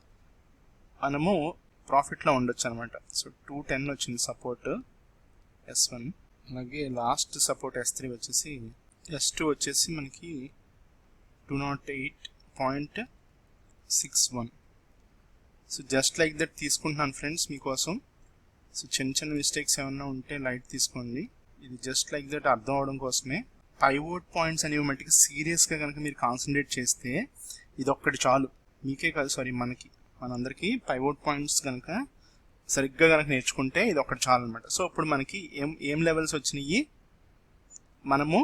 [SPEAKER 1] మనము ప్రాఫిట్లో ఉండొచ్చు అనమాట. సో 210 వచ్చింది సపోర్ట్ S1, అలాగే లాస్ట్ సపోర్ట్ S3 వచ్చేసి, S2 వచ్చేసి మనకి 208.61. సో జస్ట్ లైక్ దట్ తీసుకుంటున్నాను ఫ్రెండ్స్ మీకోసం. సో చిన్న మిస్టేక్స్ ఏమన్నా ఉంటే లైట్ తీసుకోండి, ఇది జస్ట్ లైక్ దట్ అర్థం అవడం కోసమే. పైవోట్ పాయింట్స్ అనేవి మట్టికి సీరియస్గా కనుక మీరు కాన్సన్ట్రేట్ చేస్తే ఇది ఒక్కటి చాలు, మీకే కాదు సారీ మనందరికీ పైవోట్ పాయింట్స్ కనుక సరిగ్గా కనుక నేర్చుకుంటే ఇది ఒక్కటి చాలు అనమాట. సో ఇప్పుడు మనకి ఏం లెవెల్స్ వచ్చినాయి, మనము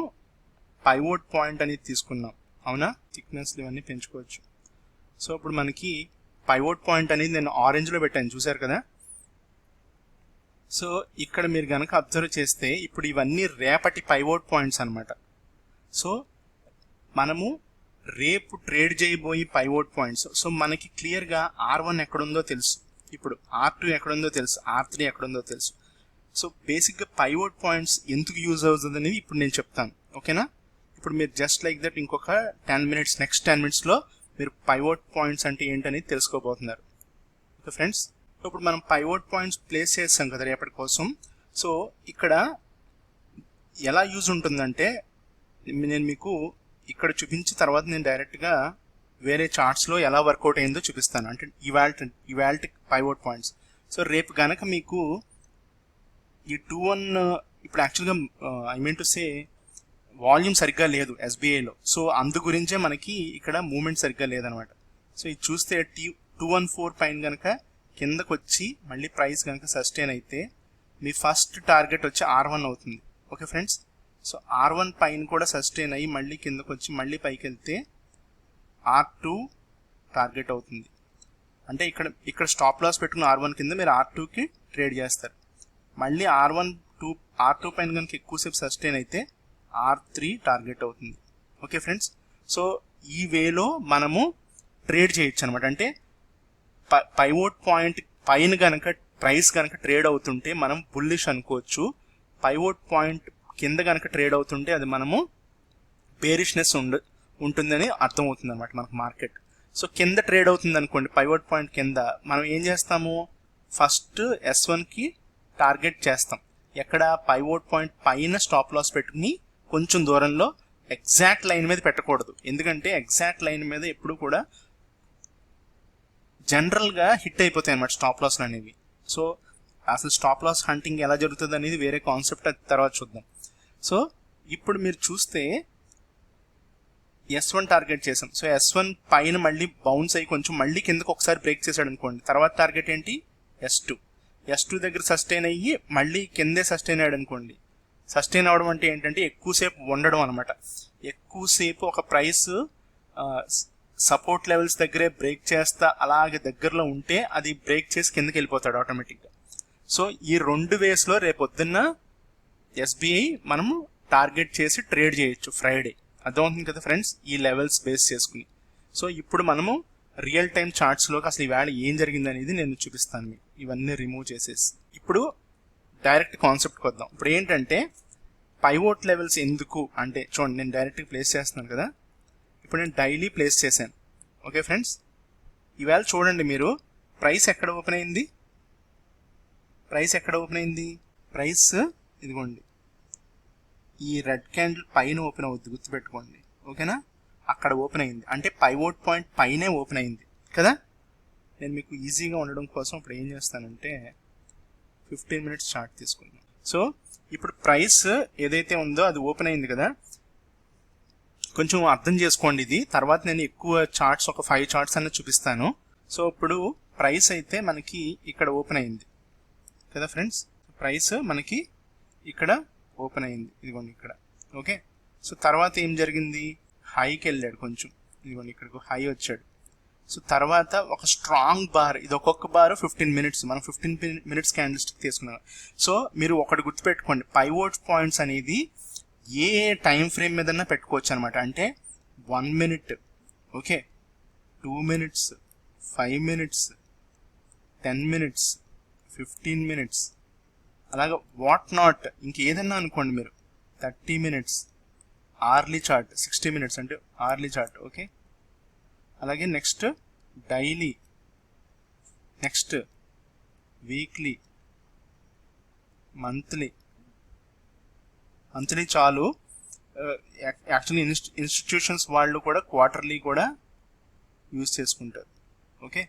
[SPEAKER 1] పైవోట్ పాయింట్ అనేది తీసుకున్నాం అవునా, థిక్నెస్ ఇవన్నీ పెంచుకోవచ్చు. సో ఇప్పుడు మనకి పైవోట్ పాయింట్ అనేది నేను ఆరెంజ్లో పెట్టాను చూసారు కదా. సో ఇక్కడ మీరు కనుక అబ్జర్వ్ చేస్తే ఇప్పుడు ఇవన్నీ రేపటి పైవోట్ పాయింట్స్ అనమాట. సో మనము రేపు ట్రేడ్ చేయబోయే పైవోట్ పాయింట్స్. సో మనకి క్లియర్గా R1 ఎక్కడుందో తెలుసు, ఇప్పుడు R2 ఎక్కడుందో తెలుసు, R3 ఎక్కడుందో తెలుసు. సో బేసిక్గా పైవోట్ పాయింట్స్ ఎందుకు యూజ్ అవుతుంది అనేది ఇప్పుడు నేను చెప్తాను, ఓకేనా. ఇప్పుడు మీరు జస్ట్ లైక్ దట్ ఇంకొక 10 minutes, నెక్స్ట్ 10 minutesలో మీరు పైవోట్ పాయింట్స్ అంటే ఏంటనేది తెలుసుకోబోతున్నారు. ఓకే ఫ్రెండ్స్, ఇప్పుడు మనం పైవోట్ పాయింట్స్ ప్లేస్ చేస్తాం కదా రేపటి కోసం. సో ఇక్కడ ఎలా యూజ్ ఉంటుందంటే, నేను మీకు ఇక్కడ చూపించిన తర్వాత నేను డైరెక్ట్గా వేరే చార్ట్స్లో ఎలా వర్కౌట్ అయిందో చూపిస్తాను, అంటే ఇవాళ పైవోట్ పాయింట్స్. సో రేపు కనుక మీకు ఈ 2-1 ఇప్పుడు యాక్చువల్గా I mean to say volume సరిగ్గా లేదు SBIలో. సో అందు గురించే మనకి ఇక్కడ మూమెంట్ సరిగ్గా లేదనమాట. సో ఇది చూస్తే 214 పైన కనుక కిందకు వచ్చి మళ్ళీ ప్రైస్ కనుక సస్టైన్ అయితే మీ ఫస్ట్ టార్గెట్ వచ్చి R1 అవుతుంది. ఓకే ఫ్రెండ్స్, సో R1 పైన కూడా సస్టైన్ అయ్యి మళ్ళీ కిందకు వచ్చి మళ్ళీ పైకి వెళ్తే R2 టార్గెట్ అవుతుంది. అంటే ఇక్కడ స్టాప్ లాస్ పెట్టుకున్న R1 కింద మీరు R2కి ట్రేడ్ చేస్తారు. మళ్ళీ R2 పైన కనుక ఎక్కువసేపు సస్టైన్ అయితే R3 టార్గెట్ అవుతుంది. ఓకే ఫ్రెండ్స్, సో ఈ వేలో మనము ట్రేడ్ చేయొచ్చు అనమాట. అంటే పైవోట్ పాయింట్ పైన కనుక ప్రైస్ కనుక ట్రేడ్ అవుతుంటే మనం బుల్లిష్ అనుకోవచ్చు, పైవోట్ పాయింట్ కింద కనుక ట్రేడ్ అవుతుంటే అది మనము బేరిష్నెస్ ఉంటుందని అర్థమవుతుంది అనమాట మనకు మార్కెట్. సో కింద ట్రేడ్ అవుతుంది అనుకోండి పైవోట్ పాయింట్ కింద, మనం ఏం చేస్తాము, ఫస్ట్ S1కి టార్గెట్ చేస్తాం. ఎక్కడ పైవోట్ పాయింట్ పైన స్టాప్ లాస్ పెట్టుకుని కొంచెం దూరంలో, ఎగ్జాక్ట్ లైన్ మీద పెట్టకూడదు, ఎందుకంటే ఎగ్జాక్ట్ లైన్ మీద ఎప్పుడు కూడా జనరల్గా హిట్ అయిపోతాయి అన్నమాట స్టాప్ లాస్లు అనేవి. సో అసలు స్టాప్ లాస్ హంటింగ్ ఎలా జరుగుతుంది అనేది వేరే కాన్సెప్ట్, అది తర్వాత చూద్దాం. సో ఇప్పుడు మీరు చూస్తే S1 టార్గెట్ చేసాం. సో S1 పైన మళ్ళీ బౌన్స్ అయ్యి కొంచెం మళ్ళీ కిందకు ఒకసారి బ్రేక్ చేశాడు అనుకోండి, తర్వాత టార్గెట్ ఏంటి S2 దగ్గర సస్టైన్ అయ్యి మళ్ళీ కిందే సస్టైన్ అయ్యాడు అనుకోండి. సస్టైన్ అవ్వడం అంటే ఏంటంటే ఎక్కువసేపు ఉండడం అనమాట. ఎక్కువసేపు ఒక ప్రైస్ సపోర్ట్ లెవెల్స్ దగ్గరే బ్రేక్ చేస్తా అలాగే దగ్గరలో ఉంటే అది బ్రేక్ చేసి కిందకి వెళ్ళిపోతాడు ఆటోమేటిక్గా. సో ఈ 2 వేస్లో రేపొద్దున్న SBI మనము టార్గెట్ చేసి ట్రేడ్ చేయొచ్చు ఫ్రైడే. అర్థమవుతుంది కదా ఫ్రెండ్స్, ఈ లెవెల్స్ బేస్ చేసుకుని. సో ఇప్పుడు మనము రియల్ టైం చార్ట్స్లోకి అసలు ఈవేళ ఏం జరిగింది అనేది నేను చూపిస్తాను మీకు, ఇవన్నీ రిమూవ్ చేసేసి. ఇప్పుడు డైరెక్ట్ కాన్సెప్ట్కి వద్దాం. ఇప్పుడు ఏంటంటే పైవోట్ లెవెల్స్ ఎందుకు అంటే చూడండి, నేను డైరెక్ట్గా ప్లేస్ చేస్తున్నాను కదా. ఇప్పుడు నేను డైలీ ప్లేస్ చేశాను. ఓకే ఫ్రెండ్స్, ఈవేళ చూడండి మీరు ప్రైస్ ఎక్కడ ఓపెన్ అయింది, ప్రైస్ ఇదిగోండి ఈ రెడ్ క్యాండిల్ పైన ఓపెన్ అవుద్ది, గుర్తుపెట్టుకోండి. ఓకేనా, అక్కడ ఓపెన్ అయింది అంటే పైవోట్ పాయింట్ పైనే ఓపెన్ అయింది కదా. నేను మీకు ఈజీగా ఉండడం కోసం ఇప్పుడు ఏం చేస్తానంటే 15 మినిట్స్ చార్ట్ తీసుకున్నాను. సో ఇప్పుడు ప్రైస్ ఏదైతే ఉందో అది ఓపెన్ అయింది కదా, కొంచెం అర్థం చేసుకోండి ఇది. తర్వాత నేను ఎక్కువ చార్ట్స్ ఒక 5 చార్ట్స్ అన్న చూపిస్తాను. సో ఇప్పుడు ప్రైస్ అయితే మనకి ఇక్కడ ఓపెన్ అయింది కదా ఫ్రెండ్స్, ప్రైస్ మనకి ఇక్కడ ఓపెన్ అయింది ఇదిగోండి ఇక్కడ. ఓకే, సో తర్వాత ఏం జరిగింది, హైకి వెళ్ళాడు కొంచెం, ఇదిగోండి ఇక్కడికి హై వచ్చాడు. సో తర్వాత ఒక స్ట్రాంగ్ బార్, ఇది ఒక్కొక్క బార్ 15 మినిట్స్, మనం 15 మినిట్స్ క్యాండిల్ స్టిక్ తీసుకున్నాం. సో మీరు ఒకటి గుర్తుపెట్టుకోండి, పైవోట్ పాయింట్స్ అనేది ఏ టైం ఫ్రేమ్ మీదన్నా పెట్టుకోవచ్చు అనమాట. అంటే 1 minute, okay, 2 minutes, 5 minutes, 10 minutes, 15 minutes, అలాగే వాట్ నాట్ ఇంకేదన్నా అనుకోండి మీరు, 30 మినిట్స్, ఆర్లీ చార్ట్ 60 మినిట్స్ అంటే ఆర్లీ చార్ట్. ఓకే, అలాగే next daily, next weekly, monthly చాలు. యాక్చువల్లీ ఇన్స్టిట్యూషన్స్ వాళ్ళు కూడా క్వార్టర్లీ కూడా యూజ్ చేసుకుంటారు. ఓకే,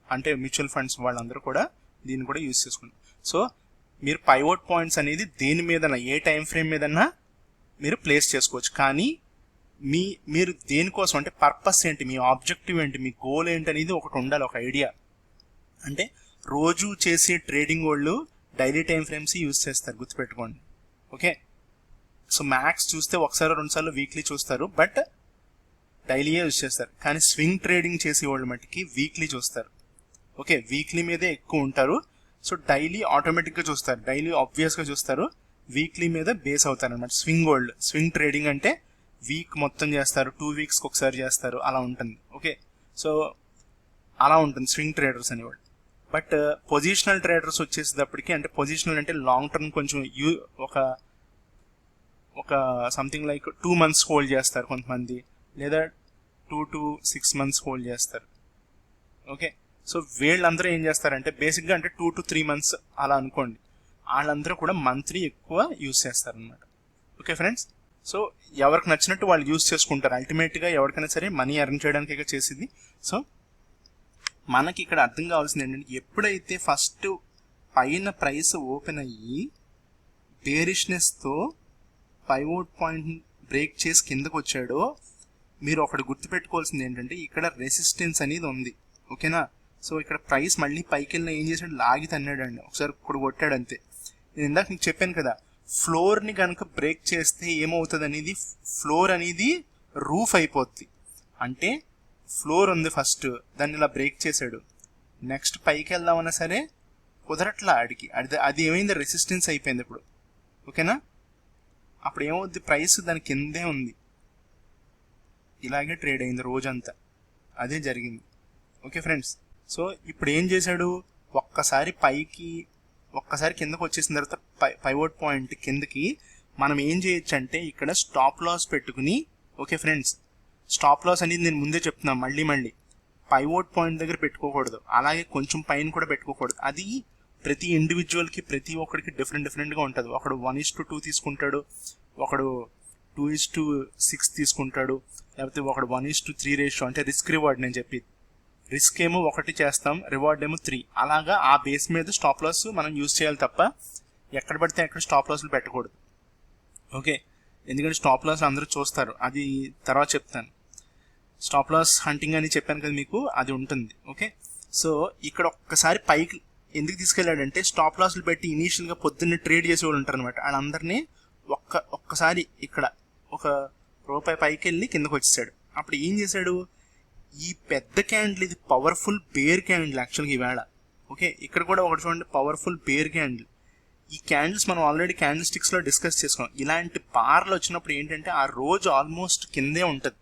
[SPEAKER 1] అంటే మ్యూచువల్ ఫండ్స్ వాళ్ళందరూ కూడా దీన్ని కూడా యూజ్ చేసుకుంటారు. సో మీరు పైవోట్ పాయింట్స్ అనేది దేని మీదన్నా ఏ టైం ఫ్రేమ్ మీదన్నా మీరు ప్లేస్ చేసుకోవచ్చు. కానీ మీరు దేనికోసం అంటే పర్పస్ ఏంటి, మీ ఆబ్జెక్టివ్ ఏంటి, మీ గోల్ ఏంటి అనేది ఒకటి ఉండాలి, ఒక ఐడియా. అంటే రోజు చేసే ట్రేడింగ్ వాళ్ళు డైలీ టైం ఫ్రేమ్స్ యూజ్ చేస్తారు, గుర్తుపెట్టుకోండి. ఓకే, సో మ్యాక్స్ చూస్తే ఒకసారి 2 సార్లు వీక్లీ చూస్తారు, బట్ డైలీయే యూజ్ చేస్తారు. కానీ స్వింగ్ ట్రేడింగ్ చేసే వాళ్ళు మట్టికి వీక్లీ చూస్తారు. ఓకే, వీక్లీ మీదే ఎక్కువ ఉంటారు. సో డైలీ ఆటోమేటిక్గా చూస్తారు, డైలీ ఆబ్వియస్గా చూస్తారు, వీక్లీ మీద బేస్ అవుతారు అనమాట. స్వింగ్ ట్రేడింగ్ అంటే వీక్ మొత్తం చేస్తారు, 2 వీక్స్కి ఒకసారి చేస్తారు, అలా ఉంటుంది. ఓకే, సో అలా ఉంటుంది స్వింగ్ ట్రేడర్స్ అనేవాళ్ళు. బట్ పొజిషనల్ ట్రేడర్స్ వచ్చేసేటప్పటికి, అంటే పొజిషనల్ అంటే లాంగ్ టర్మ్ కొంచెం ఒక సంథింగ్ లైక్ 2 మంత్స్ హోల్డ్ చేస్తారు కొంతమంది, లేదా 2 to 6 మంత్స్ హోల్డ్ చేస్తారు. ఓకే, సో వీళ్ళందరూ ఏం చేస్తారంటే బేసిక్గా అంటే 2 to 3 మంత్స్ అలా అనుకోండి, వాళ్ళందరూ కూడా మంత్లీ ఎక్కువ యూజ్ చేస్తారు అనమాట. ఓకే ఫ్రెండ్స్, సో ఎవరికి నచ్చినట్టు వాళ్ళు యూజ్ చేసుకుంటారు. అల్టిమేట్గా ఎవరికైనా సరే మనీ ఎర్న్ చేయడానికి చేసింది. సో మనకి ఇక్కడ అర్థం కావాల్సింది ఏంటంటే, ఎప్పుడైతే ఫస్ట్ పైన ప్రైస్ ఓపెన్ అయ్యి బేరిష్నెస్తో పైవోట్ పాయింట్ బ్రేక్ చేసి కిందకు వచ్చాడో, మీరు ఒకటి గుర్తుపెట్టుకోవాల్సింది ఏంటంటే ఇక్కడ రెసిస్టెన్స్ అనేది ఉంది. ఓకేనా, సో ఇక్కడ ప్రైస్ మళ్ళీ పైకి వెళ్ళిన ఏం చేశాడు, లాగి తన్నాడు అండి, ఒకసారి ఇప్పుడు కొట్టాడు అంతే. నేను ఇందాక నీకు చెప్పాను కదా, ఫ్లోర్ని కనుక బ్రేక్ చేస్తే ఏమవుతుంది అనేది, ఫ్లోర్ అనేది రూఫ్ అయిపోద్ది. అంటే ఫ్లోర్ ఉంది ఫస్ట్, దాన్ని ఇలా బ్రేక్ చేశాడు, నెక్స్ట్ పైకి వెళ్దామన్నా సరే కుదరట్లా ఆడికి, అది ఏమైంది, రెసిస్టెన్స్ అయిపోయింది ఇప్పుడు. ఓకేనా, అప్పుడు ఏమవుద్ది, ప్రైస్ దాని కిందే ఉంది, ఇలాగే ట్రేడ్ అయింది రోజంతా, అదే జరిగింది. ఓకే ఫ్రెండ్స్, సో ఇప్పుడు ఏం చేశాడు, ఒక్కసారి కిందకు వచ్చేసిన తర్వాత పైవోట్ పాయింట్ కిందకి మనం ఏం చేయొచ్చు అంటే ఇక్కడ స్టాప్ లాస్ పెట్టుకుని, ఓకే ఫ్రెండ్స్, స్టాప్ లాస్ అనేది నేను ముందే చెప్తున్నా, మళ్ళీ పైవోట్ పాయింట్ దగ్గర పెట్టుకోకూడదు, అలాగే కొంచెం పైన కూడా పెట్టుకోకూడదు. అది ప్రతి ఇండివిజువల్కి ప్రతి ఒక్కరికి డిఫరెంట్గా ఉంటుంది. ఒకడు 1:2 తీసుకుంటాడు, ఒకడు 2:6 తీసుకుంటాడు, లేకపోతే ఒకడు 1:3 రేషియో, అంటే రిస్క్ రివార్డ్. నేను చెప్పి రిస్క్ ఏమో 1 చేస్తాం, రివార్డ్ ఏమో 3, అలాగా ఆ బేస్ మీద స్టాప్ లాస్ మనం యూజ్ చేయాలి తప్ప ఎక్కడ పడితే అక్కడ స్టాప్ లాస్లు పెట్టకూడదు. ఓకే, ఎందుకంటే స్టాప్ లాస్ అందరూ చూస్తారు, అది తర్వాత చెప్తాను. స్టాప్ లాస్ హంటింగ్ అని చెప్పాను కదా మీకు, అది ఉంటుంది. ఓకే, సో ఇక్కడ ఒక్కసారి పైకి ఎందుకు తీసుకెళ్ళాడంటే స్టాప్ లాస్లు పెట్టి ఇనీషియల్గా పొద్దున్నే ట్రేడ్ చేసేవాళ్ళు ఉంటారు అనమాట, వాళ్ళందరినీ ఒక్కసారి ఇక్కడ ఒక రూపాయి పైకి వెళ్ళి కిందకు వచ్చేసాడు. అప్పుడు ఏం చేశాడు, ఈ పెద్ద క్యాండిల్ ఇది పవర్ఫుల్ బేర్ క్యాండిల్ యాక్చువల్గా ఈవేళ. ఓకే, ఇక్కడ కూడా ఒకటి చూడండి, పవర్ఫుల్ బేర్ క్యాండిల్. ఈ క్యాండిల్స్ మనం ఆల్రెడీ క్యాండిల్ స్టిక్స్లో డిస్కస్ చేసుకున్నాం. ఇలాంటి బార్లు వచ్చినప్పుడు ఏంటంటే ఆ రోజు ఆల్మోస్ట్ కిందే ఉంటుంది,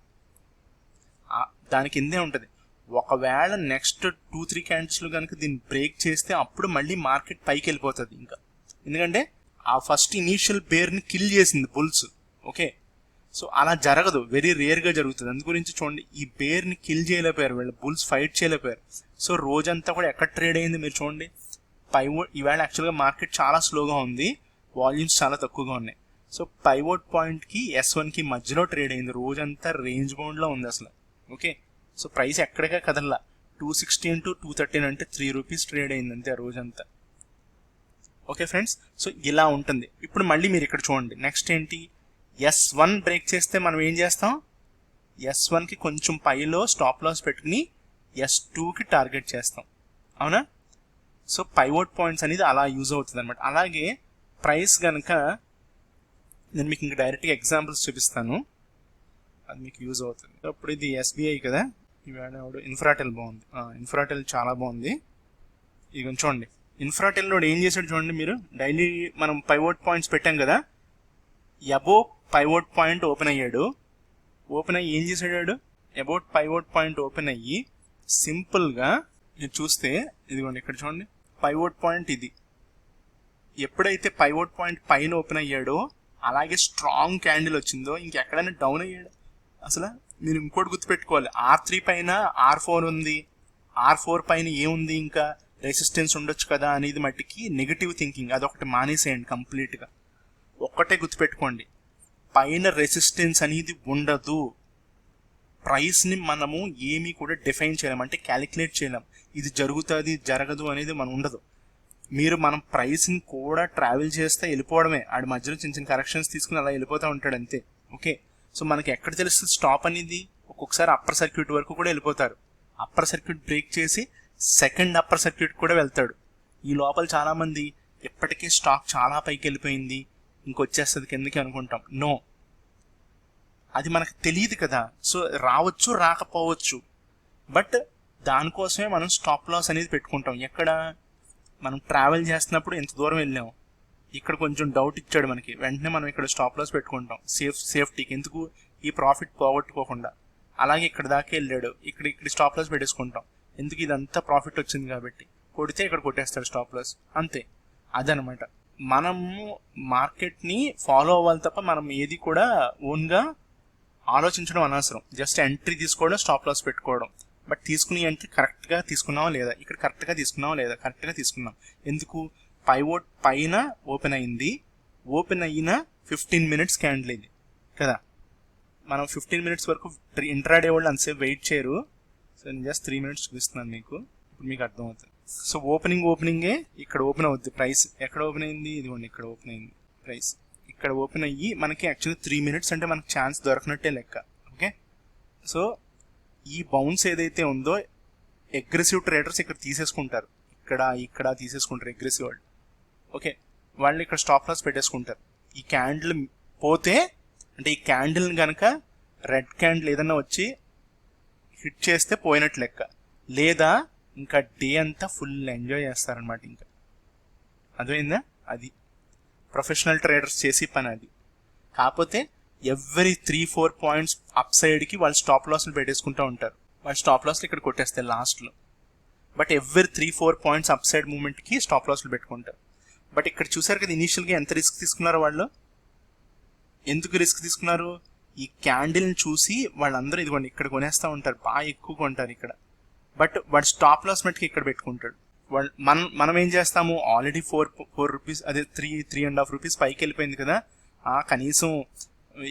[SPEAKER 1] దాని కిందే ఉంటుంది. ఒకవేళ నెక్స్ట్ 2-3 క్యాండిల్స్లో కనుక దీన్ని బ్రేక్ చేస్తే అప్పుడు మళ్ళీ మార్కెట్ పైకి వెళ్ళిపోతుంది ఇంకా, ఎందుకంటే ఆ ఫస్ట్ ఇనీషియల్ బేర్ని కిల్ చేసింది బుల్స్. ఓకే, సో అలా జరగదు, వెరీ రేర్గా జరుగుతుంది. అందు గురించి చూడండి, ఈ బేర్ని కిల్ చేయలేకపోయారు వీళ్ళు, బుల్స్ ఫైట్ చేయలేకపోయారు. సో రోజంతా కూడా ఎక్కడ ట్రేడ్ అయింది మీరు చూడండి, పైవోట్. ఈవేళ యాక్చువల్గా మార్కెట్ చాలా స్లోగా ఉంది, వాల్యూమ్స్ చాలా తక్కువగా ఉన్నాయి. సో పైవోట్ పాయింట్కి S1కి మధ్యలో ట్రేడ్ అయింది, రోజంతా రేంజ్ బౌండ్లో ఉంది అసలు. ఓకే, సో ప్రైస్ ఎక్కడికే కదల్లా, 216 to 213 అంటే 3 రూపీస్ ట్రేడ్ అయింది అంతే రోజంతా. ఓకే ఫ్రెండ్స్, సో ఇలా ఉంటుంది. ఇప్పుడు మళ్ళీ మీరు ఇక్కడ చూడండి, నెక్స్ట్ ఏంటి, S1 బ్రేక్ చేస్తే మనం ఏం చేస్తాం, S1కి కొంచెం పైలో స్టాప్ లాస్ పెట్టుకుని S2కి టార్గెట్ చేస్తాం, అవునా. సో పైవోట్ పాయింట్స్ అనేది అలా యూజ్ అవుతుంది అనమాట. అలాగే ప్రైస్ కనుక నేను మీకు ఇంకా డైరెక్ట్గా ఎగ్జాంపుల్స్ చూపిస్తాను, అది మీకు యూజ్ అవుతుంది. అప్పుడు ఇది SBI కదా, ఇవాళ ఇన్ఫ్రాటెల్ బాగుంది, ఇన్ఫ్రాటెల్ చాలా బాగుంది. ఇక చూడండి, ఇన్ఫ్రాటెల్లో ఏం చేశాడు చూడండి మీరు, డైలీ మనం పైవోట్ పాయింట్స్ పెట్టాం కదా, అబోవ్ పైవోట్ పాయింట్ ఓపెన్ అయ్యాడు. ఓపెన్ అయ్యి ఏం చేశాడు, అబౌట్ పైవోట్ పాయింట్ ఓపెన్ అయ్యి సింపుల్గా మీరు చూస్తే ఇదిగోండి ఇక్కడ చూడండి, పైవోట్ పాయింట్ ఇది. ఎప్పుడైతే పైవోట్ పాయింట్ పైన ఓపెన్ అయ్యాడో అలాగే స్ట్రాంగ్ క్యాండిల్ వచ్చిందో ఇంకెక్కడైనా డౌన్ అయ్యాడు అసలు. మీరు ఇంకోటి గుర్తుపెట్టుకోవాలి, R3 పైన R4 ఉంది, R4 పైన ఏముంది, ఇంకా రెసిస్టెన్స్ ఉండొచ్చు కదా అనేది మట్టికి నెగిటివ్ థింకింగ్, అదొకటి మానేసేయండి కంప్లీట్గా. ఒక్కటే గుర్తుపెట్టుకోండి, పైన రెసిస్టెన్స్ అనేది ఉండదు. ప్రైస్ని మనము ఏమీ కూడా డిఫైన్ చేయలేం, అంటే క్యాలిక్యులేట్ చేయలేం, ఇది జరుగుతుంది జరగదు అనేది మనం ఉండదు. మనం ప్రైస్ని కూడా ట్రావెల్ చేస్తే వెళ్ళిపోవడమే, ఆడి మధ్యలో చిన్న చిన్న కరెక్షన్స్ తీసుకుని అలా వెళ్ళిపోతూ ఉంటాడు అంతే. ఓకే, సో మనకి ఎక్కడ తెలుస్తుంది స్టాప్ అనేది, ఒక్కొక్కసారి అప్పర్ సర్క్యూట్ వరకు కూడా వెళ్ళిపోతారు, అప్పర్ సర్క్యూట్ బ్రేక్ చేసి సెకండ్ అప్పర్ సర్క్యూట్ కూడా వెళ్తాడు. ఈ లోపల చాలామంది ఎప్పటికీ స్టాక్ చాలా పైకి వెళ్ళిపోయింది ఇంకొచ్చేస్తుంది కిందకి అనుకుంటాం. నో, అది మనకు తెలియదు కదా, సో రావచ్చు రాకపోవచ్చు, బట్ దానికోసమే మనం స్టాప్ లాస్ అనేది పెట్టుకుంటాం. ఎక్కడ మనం ట్రావెల్ చేస్తున్నప్పుడు ఎంత దూరం వెళ్ళాము, ఇక్కడ కొంచెం డౌట్ ఇచ్చాడు మనకి, వెంటనే మనం ఇక్కడ స్టాప్ లాస్ పెట్టుకుంటాం సేఫ్టీకి, ఎందుకు, ఈ ప్రాఫిట్ పోగొట్టుకోకుండా. అలాగే ఇక్కడ దాకా వెళ్ళాడు, ఇక్కడ స్టాప్ లాస్ పెట్టేసుకుంటాం, ఎందుకు, ఇదంతా ప్రాఫిట్ వచ్చింది కాబట్టి, కొడితే ఇక్కడ కొట్టేస్తాడు స్టాప్ లాస్, అంతే. అదనమాట, మనము మార్కెట్ని ఫాలో అవ్వాలి తప్ప మనం ఏది కూడా ఓన్గా ఆలోచించడం అనవసరం. జస్ట్ ఎంట్రీ తీసుకోవడం, స్టాప్ లాస్ పెట్టుకోవడం. బట్ తీసుకునే ఎంట్రీ కరెక్ట్గా తీసుకున్నావా లేదా, ఇక్కడ కరెక్ట్గా తీసుకున్నావా లేదా, కరెక్ట్గా తీసుకున్నాం. ఎందుకు, పైవోట్ పైన ఓపెన్ అయింది, ఓపెన్ అయిన 15 minutes క్యాండిల్ ఇది కదా, మనం 15 minutes వరకు ఇంట్రాడే వాళ్ళు అంతసేపు వెయిట్ చేయరు. సో నేను జస్ట్ 3 minutes చూపిస్తున్నాను మీకు, ఇప్పుడు మీకు అర్థమవుతుంది. సో ఓపెనింగే ఇక్కడ ఓపెన్ అవుద్ది ప్రైస్, ఎక్కడ ఓపెన్ అయింది, ఇదిగోండి ఇక్కడ ఓపెన్ అయింది ప్రైస్, ఇక్కడ ఓపెన్ అయ్యి మనకి యాక్చువల్లీ 3 minutes అంటే మనకి ఛాన్స్ దొరకనట్టే లెక్క. ఓకే, సో ఈ బౌన్స్ ఏదైతే ఉందో అగ్రెసివ్ ట్రేడర్స్ ఇక్కడ తీసేసుకుంటారు, ఇక్కడ తీసేసుకుంటారు అగ్రెసివ్ వాళ్ళు. ఓకే, వాళ్ళు ఇక్కడ స్టాప్ లాస్ పెట్టేసుకుంటారు. ఈ క్యాండిల్ పోతే, అంటే ఈ క్యాండిల్ కనుక రెడ్ క్యాండిల్ ఏదన్నా వచ్చి హిట్ చేస్తే పోయినట్టు లెక్క, లేదా ఇంకా డే అంతా ఫుల్ ఎంజాయ్ చేస్తారనమాట. ఇంకా అర్థమైందా, అది ప్రొఫెషనల్ ట్రేడర్స్ చేసే పని అది. కాకపోతే ఎవ్రీ 3-4 points అప్ సైడ్కి వాళ్ళు స్టాప్ లాస్లు పెట్టేసుకుంటూ ఉంటారు, వాళ్ళు స్టాప్ లాస్లు ఇక్కడ కొట్టేస్తారు లాస్ట్లో. But every 3-4 points upside మూమెంట్కి స్టాప్ లాస్లు పెట్టుకుంటారు. బట్ ఇక్కడ చూసారు కదా ఇనీషియల్గా ఎంత రిస్క్ తీసుకున్నారు వాళ్ళు. ఎందుకు రిస్క్ తీసుకున్నారు, ఈ క్యాండిల్ని చూసి వాళ్ళందరూ ఇదిగోండి ఇక్కడ కొనేస్తూ ఉంటారు, బాగా ఎక్కువ కొంటారు ఇక్కడ. బట్ వాడు స్టాప్ లాస్ మట్టుకి ఇక్కడ పెట్టుకుంటాడు. మనం ఏం చేస్తాము, ఆల్రెడీ 4 రూపీస్, అదే 3.5 రూపీస్ పైకి వెళ్ళిపోయింది కదా, కనీసం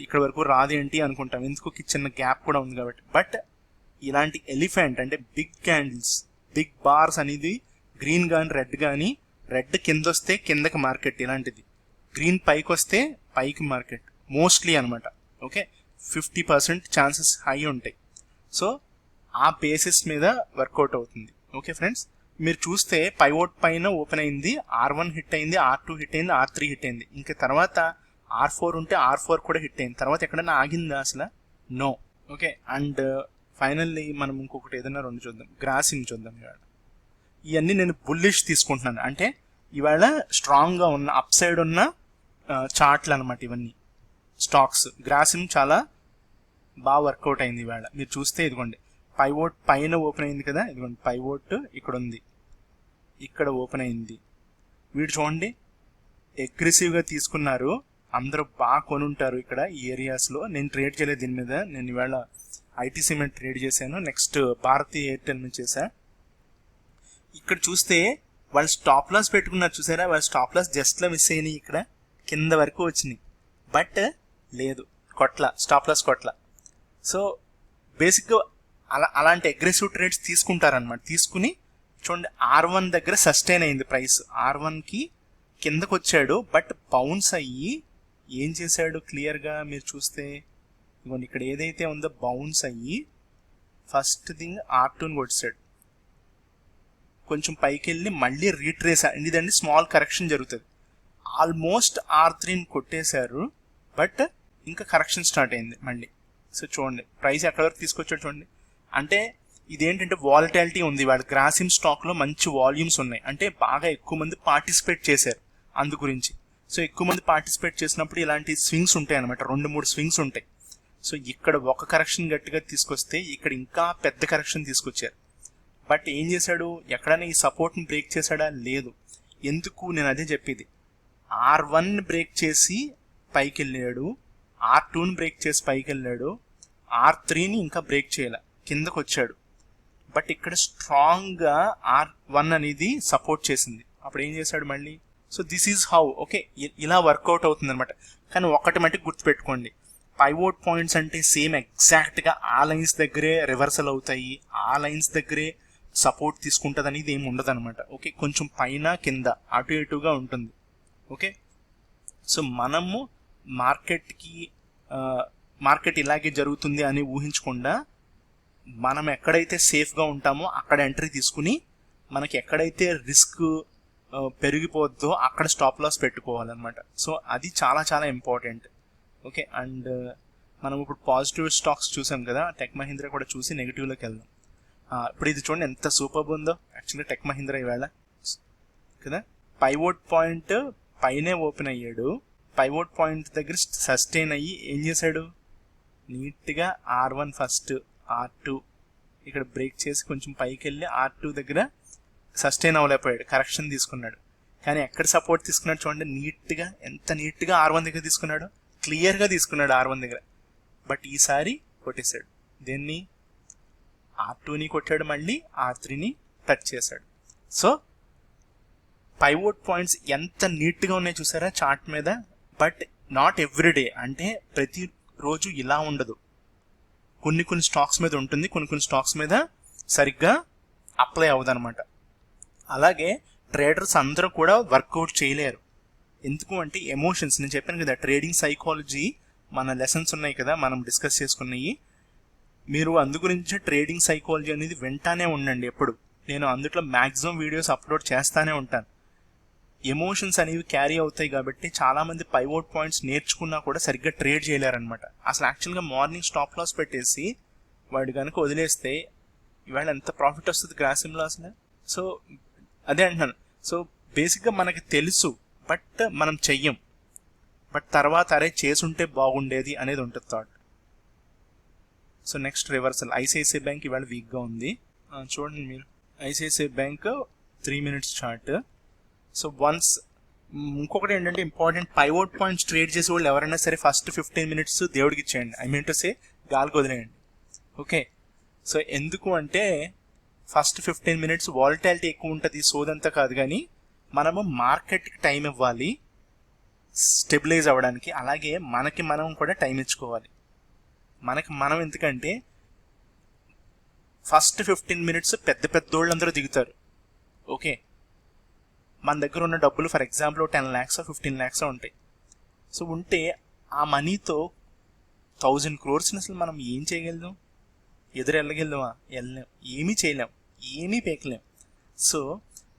[SPEAKER 1] ఇక్కడ వరకు రాదేంటి అనుకుంటాం, ఎందుకు చిన్న గ్యాప్ కూడా ఉంది కాబట్టి. బట్ ఇలాంటి ఎలిఫెంట్ అంటే బిగ్ క్యాండిల్స్, బిగ్ బార్స్ అనేది గ్రీన్ కానీ రెడ్ కింద వస్తే కిందకి మార్కెట్ ఇలాంటిది, గ్రీన్ పైకి వస్తే పైకి మార్కెట్. మోస్ట్లీ అనమాట. ఓకే, 50% ఛాన్సెస్ హై ఉంటాయి. సో ఆ బేసిస్ మీద వర్కౌట్ అవుతుంది. ఓకే ఫ్రెండ్స్, మీరు చూస్తే పైవోట్ పైన ఓపెన్ అయింది, R1 హిట్ అయింది, R2 హిట్ అయింది, R3 హిట్ అయింది. ఇంకా తర్వాత R4 ఉంటే R4 కూడా హిట్ అయింది. తర్వాత ఎక్కడైనా ఆగిందా అసలు? నో. ఓకే, అండ్ ఫైనల్లీ మనం ఇంకొకటి ఏదైనా రెండు చూద్దాం. గ్రాసిమ్ చూద్దాం. ఇవాళ ఇవన్నీ నేను బుల్లిష్ తీసుకుంటున్నాను, అంటే ఇవాళ స్ట్రాంగ్గా ఉన్న అప్ సైడ్ ఉన్న చార్ట్లు అనమాట ఇవన్నీ స్టాక్స్. గ్రాసిమ్ చాలా బాగా వర్కౌట్ అయింది ఇవాళ. మీరు చూస్తే ఇదిగోండి పైవోట్ పైన ఓపెన్ అయింది కదా, ఇదిగోండి పైవోట్ ఇక్కడ ఉంది, ఇక్కడ ఓపెన్ అయింది. వీడు చూడండి అగ్రెసివ్గా తీసుకున్నారు, అందరూ బాగా కొనుంటారు ఇక్కడ ఈ ఏరియాస్లో. నేను ట్రేడ్ చేయలేదు దీని మీద, నేను ఇవాళ ఐటీసీ మీద ట్రేడ్ చేశాను, నెక్స్ట్ భారతీ ఎయిర్టెల్ మీద చేశా. ఇక్కడ చూస్తే వాళ్ళు స్టాప్ లాస్ పెట్టుకున్నారు చూసారా, వాళ్ళ స్టాప్ లాస్ జస్ట్లో మిస్ అయినాయి, ఇక్కడ కింద వరకు వచ్చినాయి, బట్ లేదు కొట్ల, స్టాప్ లాస్ కొట్ల. సో బేసిక్గా అలాంటి అగ్రెసివ్ ట్రేడ్స్ తీసుకుంటారనమాట. తీసుకుని చూడండి R1 దగ్గర సస్టైన్ అయింది ప్రైస్, R1కి కిందకు వచ్చాడు, బట్ బౌన్స్ అయ్యి ఏం చేశాడు క్లియర్గా మీరు చూస్తే, ఇవ్వండి ఇక్కడ ఏదైతే ఉందో బౌన్స్ అయ్యి ఫస్ట్ థింగ్ R2ని కొట్టాడు, కొంచెం పైకి వెళ్ళి మళ్ళీ రీట్రేస్, ఇదండి స్మాల్ కరెక్షన్ జరుగుతుంది. ఆల్మోస్ట్ R3ని కొట్టేశారు, బట్ ఇంకా కరెక్షన్ స్టార్ట్ అయింది మళ్ళీ. సో చూడండి ప్రైస్ ఎక్కడి వరకు తీసుకొచ్చాడు చూడండి. అంటే ఇదేంటంటే వాలటాలిటీ ఉంది, వాళ్ళ గ్రాసిమ్ స్టాక్లో మంచి వాల్యూమ్స్ ఉన్నాయి, అంటే బాగా ఎక్కువ మంది పార్టిసిపేట్ చేశారు అందు గురించి. సో ఎక్కువ మంది పార్టిసిపేట్ చేసినప్పుడు ఇలాంటి స్వింగ్స్ ఉంటాయి అనమాట, 2-3 స్వింగ్స్ ఉంటాయి. సో ఇక్కడ ఒక కరెక్షన్ గట్టిగా తీసుకొస్తే ఇక్కడ ఇంకా పెద్ద కరెక్షన్ తీసుకొచ్చారు, బట్ ఏం చేశాడు, ఎక్కడైనా ఈ సపోర్ట్ని బ్రేక్ చేశాడా? లేదు. ఎందుకు? నేను అదే చెప్పేది, R1ని బ్రేక్ చేసి పైకి వెళ్ళాడు, R2ని బ్రేక్ చేసి పైకి వెళ్ళాడు, R3ని ఇంకా బ్రేక్ చేయాల, కిందకు వచ్చాడు, బట్ ఇక్కడ స్ట్రాంగ్గా R1 అనేది సపోర్ట్ చేసింది. అప్పుడు ఏం చేశాడు మళ్ళీ? So this is how. Okay, ఇలా వర్కౌట్ అవుతుంది అనమాట. కానీ ఒకటి మటుకు గుర్తుపెట్టుకోండి, పైవోట్ పాయింట్స్ అంటే సేమ్ ఎగ్జాక్ట్గా ఆ లైన్స్ దగ్గరే రివర్సల్ అవుతాయి, ఆ లైన్స్ దగ్గరే సపోర్ట్ తీసుకుంటుంది అనేది ఏమి ఉండదు అనమాట. ఓకే, కొంచెం పైన కింద అటు ఇటుగా ఉంటుంది. ఓకే, సో మనము మార్కెట్ ఇలాగే జరుగుతుంది అని ఊహించకుండా మనం ఎక్కడైతే సేఫ్గా ఉంటామో అక్కడ ఎంట్రీ తీసుకుని, మనకి ఎక్కడైతే రిస్క్ పెరిగిపోద్దో అక్కడ స్టాప్ లాస్ పెట్టుకోవాలన్నమాట. సో అది చాలా చాలా ఇంపార్టెంట్. ఓకే, అండ్ మనం ఇప్పుడు పాజిటివ్ స్టాక్స్ చూసాం కదా, టెక్ మహీంద్రా కూడా చూసి నెగిటివ్లోకి వెళ్దాం. ఇప్పుడు ఇది చూడండి ఎంత సూపర్ ఉందో యాక్చువల్గా టెక్ మహీంద్రా ఇవాళ కదా. పైవోట్ పాయింట్ పైనే ఓపెన్ అయ్యాడు, పైవోట్ పాయింట్ దగ్గర సస్టైన్ అయ్యి ఏం చేశాడు, నీట్గా R1 ఫస్ట్, R2 ఇక్కడ బ్రేక్ చేసి కొంచెం పైకి వెళ్ళి R2 దగ్గర సస్టైన్ అవ్వలేకపోయాడు, కరెక్షన్ తీసుకున్నాడు. కానీ ఎక్కడ సపోర్ట్ తీసుకున్నాడు చూడండి, నీట్గా ఎంత నీట్గా R1 దగ్గర తీసుకున్నాడు, క్లియర్గా తీసుకున్నాడు R1 దగ్గర. బట్ ఈసారి కొట్టేశాడు, దేన్ని? R2ని కొట్టాడు, మళ్ళీ R3ని టచ్ చేశాడు. సో పైవోట్ పాయింట్స్ ఎంత నీట్గా ఉన్నాయి చూసారా చార్ట్ మీద. బట్ నాట్ ఎవ్రీడే, అంటే ప్రతిరోజు ఇలా ఉండదు, కొన్ని స్టాక్స్ మీద ఉంటుంది, కొన్ని స్టాక్స్ మీద సరిగ్గా అప్లై అవ్వదు అనమాట. అలాగే ట్రేడర్స్ అందరూ కూడా వర్కౌట్ చేయలేరు. ఎందుకు అంటే ఎమోషన్స్, నేను చెప్పాను కదా ట్రేడింగ్ సైకాలజీ మన లెసన్స్ ఉన్నాయి కదా మనం డిస్కస్ చేసుకున్నాయి, మీరు అందు గురించి ట్రేడింగ్ సైకాలజీ అనేది వింటానే ఉండండి ఎప్పుడు. నేను అందులో మ్యాక్సిమం వీడియోస్ అప్లోడ్ చేస్తానే ఉంటాను. ఎమోషన్స్ అనేవి క్యారీ అవుతాయి కాబట్టి చాలామంది పైవోట్ పాయింట్స్ నేర్చుకున్నా కూడా సరిగ్గా ట్రేడ్ చేయలేరనమాట. అసలు యాక్చువల్గా మార్నింగ్ స్టాప్ లాస్ పెట్టేసి వాడు కనుక వదిలేస్తే ఇవాళ ఎంత ప్రాఫిట్ వస్తుంది గ్రాసిమ్లో అసలు. సో అదే అంటున్నాను. సో బేసిక్గా మనకి తెలుసు, బట్ మనం చెయ్యం, బట్ తర్వాత అరే చేసుంటే బాగుండేది అనేది ఉంటుంది thought. So next reversal, ICICI bank ఇవాళ వీక్గా ఉంది. చూడండి మీరు, ICICI bank 3 minutes chart. So once ఇంకొకటి ఏంటంటే ఇంపార్టెంట్, పైవోట్ పాయింట్స్ ట్రేడ్ చేసే వాళ్ళు ఎవరైనా సరే ఫస్ట్ 15 minutes దేవుడికి ఇచ్చేయండి, ఐ మీన్ టు సే గాలికి వదిలేయండి. ఓకే, సో ఎందుకు అంటే ఫస్ట్ 15 minutes వాలటాలిటీ ఎక్కువ ఉంటుంది, సోదంతా కాదు, కానీ మనము మార్కెట్కి టైం ఇవ్వాలి స్టెబిలైజ్ అవ్వడానికి. అలాగే మనకి మనం కూడా టైం ఇచ్చుకోవాలి. మనకి మనం ఎందుకంటే ఫస్ట్ 15 minutes పెద్ద వాళ్ళందరూ దిగుతారు. ఓకే, మన దగ్గర ఉన్న డబ్బులు ఫర్ ఎగ్జాంపుల్ 10 lakhs 15 lakhs ఉంటాయి. సో ఉంటే ఆ మనీతో 1000 crores అసలు మనం ఏం చేయగలుగుతాం? వెళ్ళగలుగుదామా? వెళ్ళలేం. ఏమీ చేయలేం, ఏమీ పేకలేం. సో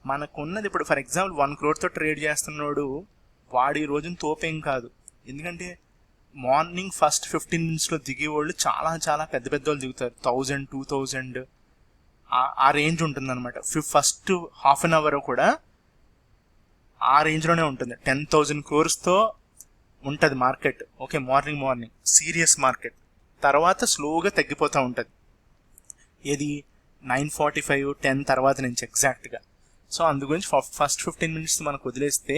[SPEAKER 1] మనకున్నది ఇప్పుడు ఫర్ ఎగ్జాంపుల్ 1 crore ట్రేడ్ చేస్తున్నాడు, వాడి రోజున తోపేం కాదు. ఎందుకంటే మార్నింగ్ ఫస్ట్ 15 minutesలో దిగేవాళ్ళు చాలా చాలా పెద్ద పెద్ద వాళ్ళు దిగుతారు, 1000 2000 ఆ రేంజ్ ఉంటుంది అనమాట. ఫస్ట్ హాఫ్ అన్ అవర్ కూడా ఆ రేంజ్లోనే ఉంటుంది. 10,000 crores ఉంటుంది market. Okay, morning serious market. తర్వాత స్లోగా తగ్గిపోతూ ఉంటుంది. ఇది 9:45 10 తర్వాత నుంచి ఎగ్జాక్ట్గా. సో అందు గురించి ఫస్ట్ 15 minutes మనకు వదిలేస్తే,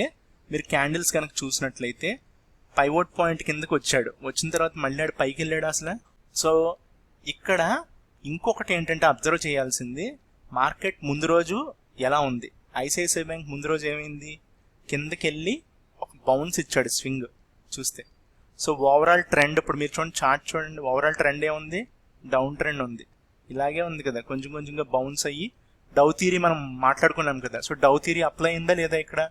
[SPEAKER 1] మీరు క్యాండిల్స్ కనుక చూసినట్లయితే పైవోట్ పాయింట్ కిందకి వచ్చిన తర్వాత మళ్ళీ ఆడు పైకి వెళ్ళాడు అసలు. సో ఇక్కడ ఇంకొకటి ఏంటంటే అబ్జర్వ్ చేయాల్సింది, మార్కెట్ ముందు రోజు ఎలా ఉంది. ఐసిఐసిఐ బ్యాంక్ ముందు రోజు ఏమైంది, కిందకి వెళ్ళి ఒక బౌన్స్ ఇచ్చాడు స్వింగ్ చూస్తే. సో ఓవరాల్ ట్రెండ్ ఇప్పుడు మీరు చూడండి, చార్ట్ చూడండి, ఓవరాల్ ట్రెండ్ ఏముంది, డౌన్ ట్రెండ్ ఉంది. ఇలాగే ఉంది కదా, కొంచెం కొంచెంగా బౌన్స్ అయ్యి డౌ థియరీ మనం మాట్లాడుకున్నాం కదా. సో డౌ థియరీ అప్లై అయిందా లేదా? ఇక్కడ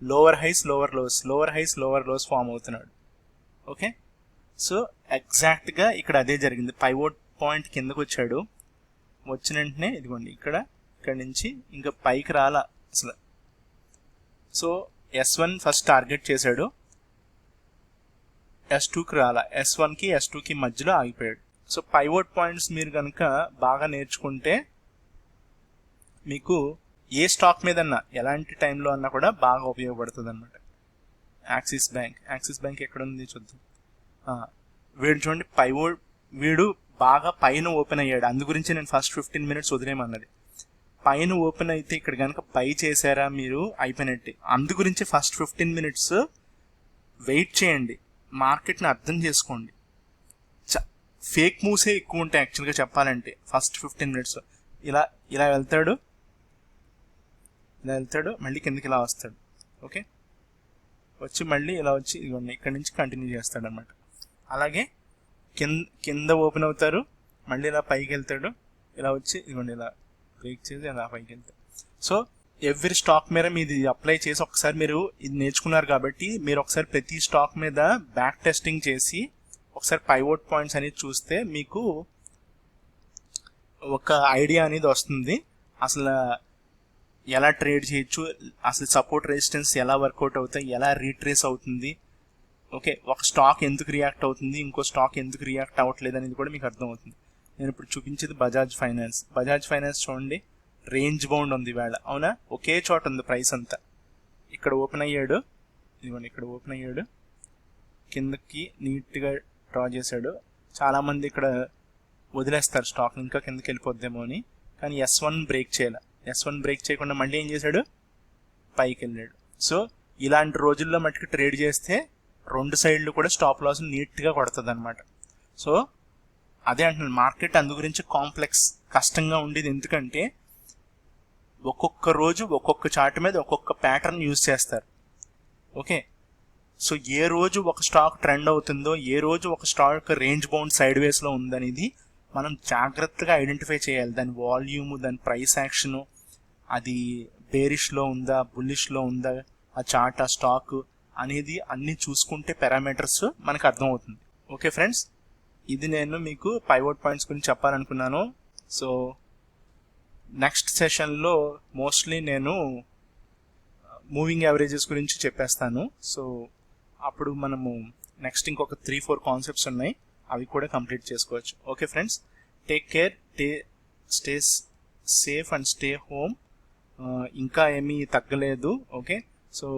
[SPEAKER 1] lower highs lower lows, lower highs lower lows form అవుతున్నాడు. ఓకే, సో ఎగ్జాక్ట్గా ఇక్కడ అదే జరిగింది. పైవోట్ పాయింట్ కిందకు వచ్చాడు, వచ్చిన వెంటనే ఇదిగోండి ఇక్కడ నుంచి ఇంకా పైకి రాలా అసలు. సో S1 ఫస్ట్ టార్గెట్ చేశాడు, S2కి రాలా, S1కి S2కి మధ్యలో ఆగిపోయాడు. సో పైవోట్ పాయింట్స్ మీరు కనుక బాగా నేర్చుకుంటే మీకు ఏ స్టాక్ మీద అన్నా ఎలాంటి టైంలో అన్నా కూడా బాగా ఉపయోగపడుతుంది అనమాట. యాక్సిస్ బ్యాంక్ ఎక్కడ ఉంది చూద్దాం. వీడు చూడండి, వీడు బాగా పైన ఓపెన్ అయ్యాడు. అందు గురించి నేను ఫస్ట్ 15 minutes వదిలేమన్నది. పైన ఓపెన్ అయితే ఇక్కడ కనుక బై చేశారా మీరు, అయిపోయినట్టే. అందు గురించి ఫస్ట్ 15 minutes వెయిట్ చేయండి, మార్కెట్ని అర్థం చేసుకోండి. ఫేక్ మూవ్సే ఎక్కువ ఉంటాయి యాక్చువల్గా చెప్పాలంటే. ఫస్ట్ 15 minutes ఇలా వెళ్తాడు, మళ్ళీ కిందకి ఇలా వస్తాడు. ఓకే, వచ్చి మళ్ళీ ఇలా వచ్చి ఇదిగోండి ఇక్కడ నుంచి కంటిన్యూ చేస్తాడు అనమాట. అలాగే కింద ఓపెన్ అవుతారు, మళ్ళీ ఇలా పైకి వెళ్తాడు, ఇలా వచ్చి ఇదిగోండి ఇలా బ్రేక్ చేసి ఇలా పైకి వెళ్తాడు. సో ఎవ్రీ స్టాక్ మీద మీది అప్లై చేసి ఒకసారి మీరు ఇది నేర్చుకున్నారు కాబట్టి, మీరు ఒకసారి ప్రతి స్టాక్ మీద బ్యాక్ టెస్టింగ్ చేసి ఒకసారి పైవోట్ పాయింట్స్ అనేది చూస్తే మీకు ఒక ఐడియా అనేది వస్తుంది. అసలు ఎలా ట్రేడ్ చేయొచ్చు, అసలు సపోర్ట్ రెసిస్టెన్స్ ఎలా వర్కౌట్ అవుతాయి, ఎలా రీట్రేస్ అవుతుంది. ఓకే, ఒక స్టాక్ ఎందుకు రియాక్ట్ అవుతుంది, ఇంకో స్టాక్ ఎందుకు రియాక్ట్ అవ్వట్లేదు అనేది కూడా మీకు అర్థమవుతుంది. నేను ఇప్పుడు చూపించేది బజాజ్ ఫైనాన్స్ చూడండి, రేంజ్ బౌండ్ ఉంది వేళ, అవునా, ఒకే చోట ఉంది ప్రైస్ అంతా. ఇక్కడ ఓపెన్ అయ్యాడు, ఇదిగోండి ఇక్కడ ఓపెన్ అయ్యాడు, కిందకి నీట్గా డ్రా చేశాడు. చాలామంది ఇక్కడ వదిలేస్తారు స్టాక్ ఇంకా కిందకి వెళ్ళిపోద్దేమో అని, కానీ S1 బ్రేక్ చేయకుండా మళ్ళీ ఏం చేశాడు, పైకి వెళ్ళాడు. సో ఇలాంటి రోజుల్లో మట్టుకు ట్రేడ్ చేస్తే 2 సైడ్లు కూడా స్టాప్ లాస్ నీట్గా కొడుతుంది అనమాట. సో అదే అంటున్నాను, మార్కెట్ అందు గురించి కాంప్లెక్స్, కష్టంగా ఉండేది. ఎందుకంటే ఒక్కొక్క రోజు ఒక్కొక్క చార్ట్ మీద ఒక్కొక్క ప్యాటర్న్ యూజ్ చేస్తారు. ఓకే, సో ఏ రోజు ఒక స్టాక్ ట్రెండ్ అవుతుందో, ఏ రోజు ఒక స్టాక్ రేంజ్ బౌండ్ సైడ్ వేస్లో ఉందనేది మనం జాగ్రత్తగా ఐడెంటిఫై చేయాలి. దాని వాల్యూము, దాని ప్రైస్ యాక్షను, అది బేరిష్లో ఉందా బుల్లిష్లో ఉందా ఆ చార్ట్, ఆ స్టాక్ అనేది అన్నీ చూసుకుంటే పారామీటర్స్ మనకు అర్థమవుతుంది. ఓకే ఫ్రెండ్స్, ఇది నేను మీకు పైవోట్ పాయింట్స్ గురించి చెప్పాలనుకున్నాను. సో నెక్స్ట్ సెషన్లో మోస్ట్లీ నేను మూవింగ్ యావరేజెస్ గురించి చెప్పేస్తాను. సో అప్పుడు మనము నెక్స్ట్ ఇంకొక 3-4 కాన్సెప్ట్స్ ఉన్నాయి, అవి కూడా కంప్లీట్ చేసుకోవచ్చు. Okay friends, take care, stay safe and stay home. ఇంకా ఏమీ తగ్గలేదు. ఓకే, సో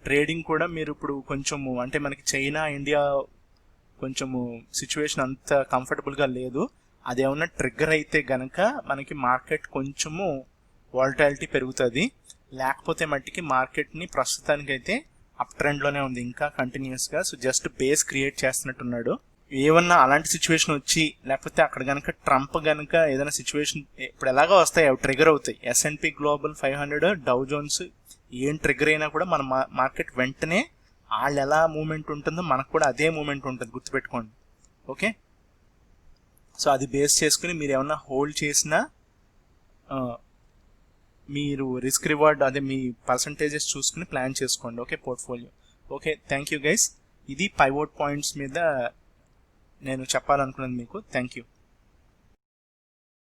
[SPEAKER 1] ట్రేడింగ్ కూడా మీరు ఇప్పుడు కొంచెము, అంటే మనకి చైనా ఇండియా కొంచెము సిచ్యువేషన్ అంత కంఫర్టబుల్గా లేదు. అదేమన్నా ట్రిగ్గర్ అయితే గనక మనకి మార్కెట్ కొంచెము వాలటాలిటీ పెరుగుతుంది. లేకపోతే మట్టికి మార్కెట్ని ప్రస్తుతానికైతే అప్ ట్రెండ్లోనే ఉంది ఇంకా కంటిన్యూస్గా. సో జస్ట్ బేస్ క్రియేట్ చేస్తున్నట్టున్నాడు. ఏమన్నా అలాంటి సిచ్యువేషన్ వచ్చి, లేకపోతే అక్కడ కనుక ట్రంప్ కనుక ఏదైనా సిచ్యువేషన్, ఇప్పుడు ఎలాగో వస్తాయి అవి ట్రిగర్ అవుతాయి. S&P Global 500, డౌ జోన్స్ ఏం ట్రిగర్ అయినా కూడా మన మార్కెట్ వెంటనే వాళ్ళు ఎలా మూమెంట్ ఉంటుందో మనకు కూడా అదే మూమెంట్ ఉంటుంది, గుర్తుపెట్టుకోండి. ఓకే, సో అది బేస్ చేసుకుని మీరు ఏమన్నా హోల్డ్ చేసినా మీరు రిస్క్ రివార్డ్ అదే మీ పర్సంటేజెస్ చూసుకుని ప్లాన్ చేసుకోండి. Okay, portfolio. Okay, thank you guys. ఇది పైవోట్ పాయింట్స్ మీద నేను చెప్పాలనుకున్నది మీకు. Thank you.